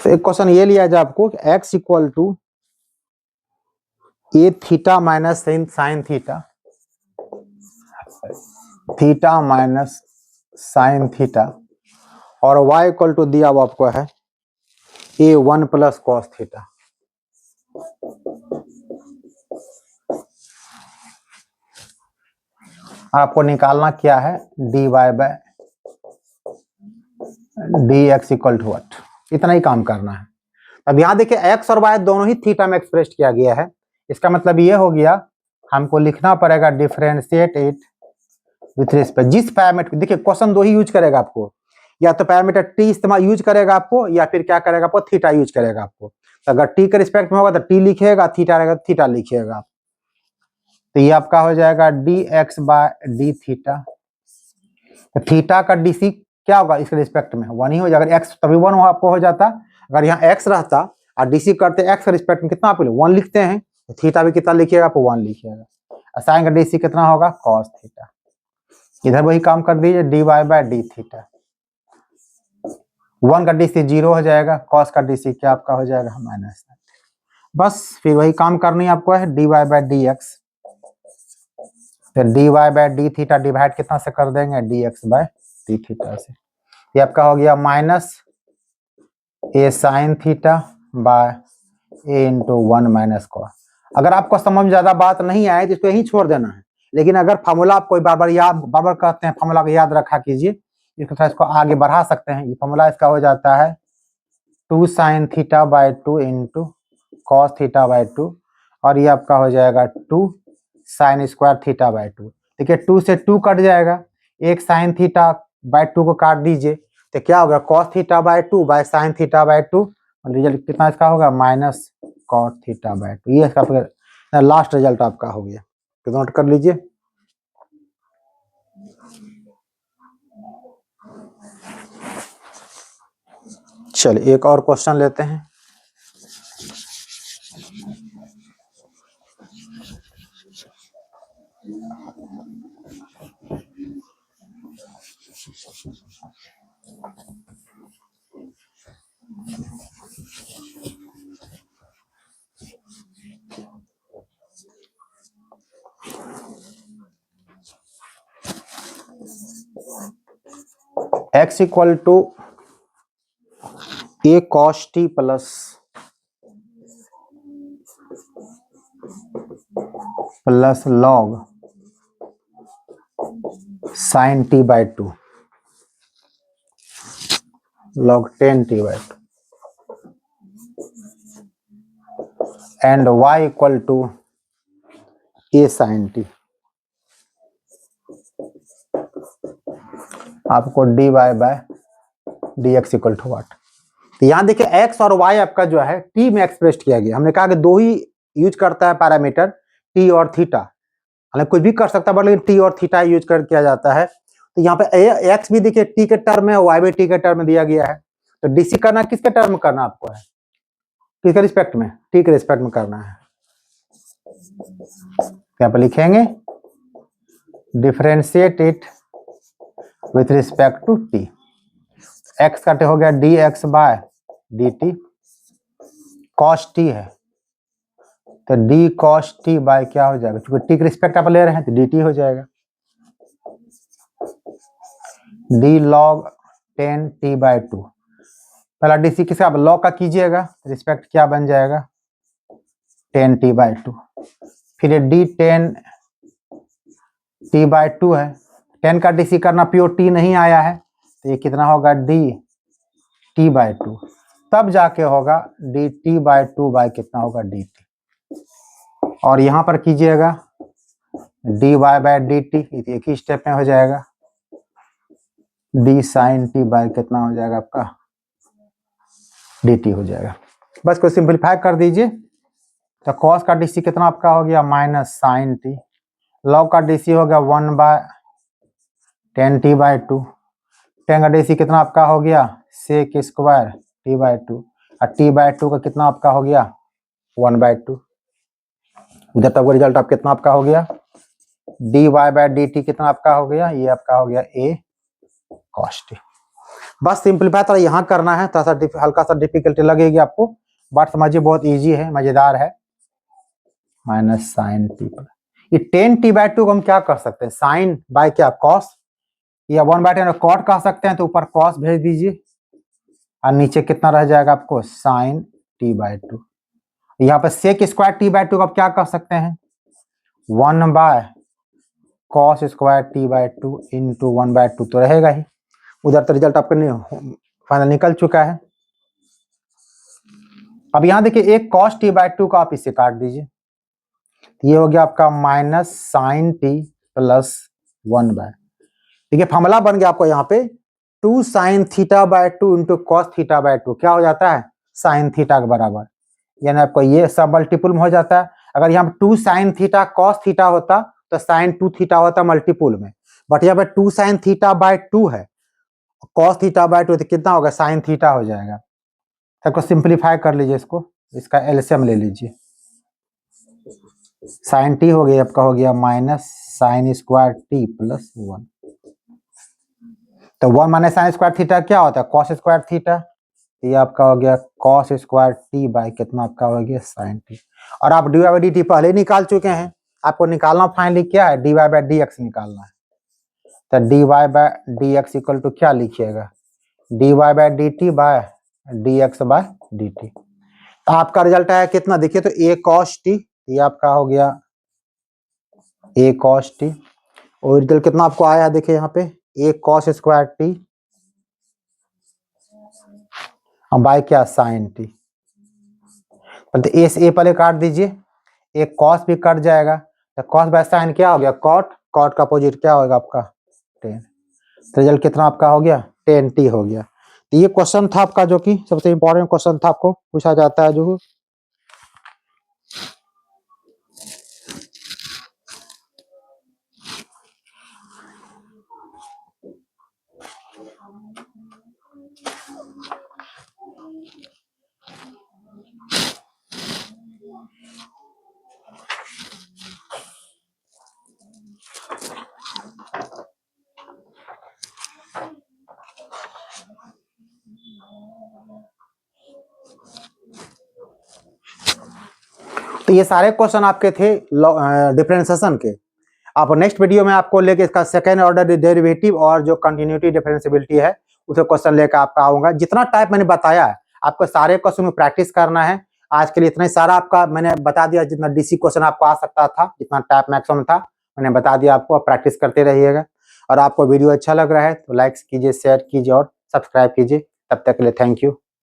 तो एक क्वेश्चन ये लिया जाए आपको, x equal to a theta minus sine theta, theta minus sine theta, और y इक्वल टू दिया हुआ आपको है ए 1 प्लस कॉस थीटा। आपको निकालना क्या है, dy by d x equal to what, इतना ही काम करना है। अब यहाँ देखिए x और y दोनों ही थीटा में एक्सप्रेस किया गया है। इसका मतलब ये हो गया, हमको लिखना पड़ेगा डिफरेंशिएट इट विथ रिस्पेक्ट जिस पैरामीटर, देखिए क्वेश्चन दो ही यूज करेगा आपको, या तो पैरामीटर टी इस्तेमाल यूज करेगा आपको, या फिर क्या करेगा आपको, थीटा यूज करेगा आपको। तो अगर टी के रिस्पेक्ट में होगा तो टी लिखिएगा, थीटा रहेगा तो थीटा लिखिएगा। तो ये आपका हो जाएगा d x by d theta. तो थीटा का डी सी क्या होगा इसके रिस्पेक्ट में, 1 ही हो जाएगा। एक्स तभी 1 आपको हो जाता, अगर यहाँ एक्स रहता और डीसी करते एक्स के रिस्पेक्ट में कितना आप 1 लिखते हैं, तो थीटा भी कितना लिखिएगा, आप 1 लिखिएगा। साइन का डीसी कितना होगा, कॉस थीटा। इधर वही काम कर दीजिए, d y by d theta. 1 का डीसी 0 हो जाएगा, कॉस का डीसी क्या आपका हो जाएगा, माइनस। बस फिर वही काम करनी आपको है, d y by d x. तो d y by d theta divide कितना से कर देंगे, d x by d theta से। ये आपका हो गया minus a sine theta by a into 1 minus cos. अगर आपको समझ में ज्यादा बात नहीं आए तो इसको यहीं छोड़ देना है, लेकिन अगर फॉर्मूला आप कोई बार बार कहते हैं, फॉर्मूला को याद रखा कीजिए, इसको आगे बढ़ा सकते हैं। ये फॉर्मूला इसका हो जाता है 2 sign theta bye 2 into cos theta by 2, और ये आपका हो जाएगा 2 साइन स्क्वायर थीटा बाय 2। देखिए 2 से 2 कट जाएगा, एक साइन थीटा बाय 2 को काट दीजिए, तो क्या होगा, cos theta by 2 by sine theta bye 2, और रिजल्ट कितना इसका होगा, माइनस कॉस थीटा बाय 2। ये इसका लास्ट रिजल्ट आपका हो गया, तो नोट कर लीजिए। चलिए एक और क्वेश्चन लेते हैं। x equal to a cos t plus log sine t by 2, log 10t by 2, and y equal to a sine t. आपको d y by d x equal to what. तो यहाँ देखिए x और y आपका जो है t में express किया गया। हमने कहा कि दो ही यूज करता है पैरामीटर, t और थीटा। हालांकि कुछ भी कर सकता है बट लेकिन t और थीटा यूज कर किया जाता है। तो यहाँ पे x भी देखिए t के टर्म में, y भी t के टर्म में दिया गया है। तो डीसी करना किसके टर्म में करना आपको है, किसके रिस्पेक्ट में, t के रिस्पेक्ट में करना है। यहाँ पे लिखेंगे differentiate it with respect to t। x का हो गया d x by d t, cos t है तो डी कॉस टी बाय क्या हो जाएगा, क्योंकि टी के रिस्पेक्ट आप ले रहे हैं तो डी टी हो जाएगा। डी लॉग 10 टी बाय 2, पहला डीसी किसका, आप लॉग का कीजिएगा, रिस्पेक्ट क्या बन जाएगा 10 टी बाय 2। फिर डी 10 t/2 है, 10 का DC करना प्योर t नहीं आया है, तो ये कितना होगा dt/2, तब जाके होगा dt/2 बाय कितना होगा dt, और यहाँ पर कीजिएगा dy/dt, एक ही स्टेप में हो जाएगा, d sin t बाय कितना हो जाएगा आपका dt हो जाएगा। बस को सिंपलीफाई कर दीजिए, तो cos का DC कितना आपका हो गया माइनस साइन t, log का DC हो गया 1/10t/2, 10 का DC कितना आपका हो गया sec स्क्वायर t/2, और t/2 का कितना आपका हो गया 1/2, उधर तक वो रिजल्ट आप कितना आपका हो गया dy/dt कितना आपका हो गया, ये आपका हो गया a cos t। बस सिंपलीफाई थोड़ा यहाँ करना है, थोड़ा सा हल्का सा डिफिकल्टी लगेगी आपको, बट समझिए बहुत इजी है, मजेदार है। माइनस साइन टी, ये 10t/2 को हम क्या कर सकते हैं, साइन बाय क्या कॉस, या 1/10 कॉट कह सकते हैं, तो ऊपर कॉस भेज दीजिए और नीचे कितना रह जाएगा आपको साइन t/2। यहाँ पर सेक स्क्वायर t/2 को आप क्या कर सकते हैं 1/cos स्क्वायर t/2 इंटू 1/2 तो रहेगा ही, उधर तो रिजल्ट आपका फाइनल निकल चुका है। अब यहाँ देखिए एक cos t/2 का आप इसे काट दीजिए, ये हो गया आपका माइनस साइन t प्लस 1/, देखिए फॉर्मूला बन गया आपको यहाँ पे 2 sin θ/2 इंटू कॉस θ/2 क्या हो जाता है साइन थीटा के बराबर, यानी आपको ये सब मल्टीपुल में हो जाता है। अगर यहाँ पे 2 sin थीटा cos थीटा होता तो sin 2 थीटा होता मल्टीपुल में, बट यहाँ पे 2 sin θ/2 है, cos θ/2 तो कितना होगा sin थीटा हो जाएगा। सबको सिंप्लीफाई कर लीजिए, इसका एलसीएम ले लीजिए, साइन टी हो गया आपका हो गया minus sine square T plus 1, तो 1 माइनस साइन स्क्वायर थीटा क्या होता है कॉस स्क्वायर थीटा, ये आपका हो गया कॉस स्क्वायर टी बाय कितना आपका हो गया साइन टी, और आप dy/dt पहले निकाल चुके हैं, आपको निकालना फाइनली क्या है dy/dx निकालना है, तो dy/dx इक्वल टू क्या लिखिएगा dy/dt बाय dx/dt, तो आपका रिजल्ट आया कितना देखिए तो a cos t, ये आपका हो गया a cos t, और रिजल्ट कितना आपको आया देखिए यहाँ पे a cos square t by क्या साइन टी, तो ए से ए पहले काट दीजिए, एक कॉस भी कट जाएगा, तो कॉस बाय साइन क्या हो गया कॉट, कॉट का अपोजिट क्या होगा आपका 10, तो रिजल्ट कितना आपका हो गया 10t हो गया। तो ये क्वेश्चन था आपका जो कि सबसे इंपॉर्टेंट क्वेश्चन था, आपको पूछा जाता है जो तो ये सारे क्वेश्चन आपके थे डिफरेंशिएशन के। अब नेक्स्ट वीडियो में आपको लेके इसका सेकेंड ऑर्डर डेरिवेटिव और जो कंटिन्यूटी डिफरेंशिएबिलिटी है उसे क्वेश्चन लेकर आपका आऊंगा। जितना टाइप मैंने बताया है आपको सारे क्वेश्चन में प्रैक्टिस करना है। आज के लिए इतना ही सारा आपका मैंने बता दिया, जितना डीसी क्वेश्चन आपको आ सकता था, जितना टाइप मैक्सिमम था मैंने बता दिया आपको, प्रैक्टिस करते रहिएगा। और आपको वीडियो अच्छा लग रहा है तो लाइक कीजिए, शेयर कीजिए और सब्सक्राइब कीजिए। तब तक के लिए थैंक यू।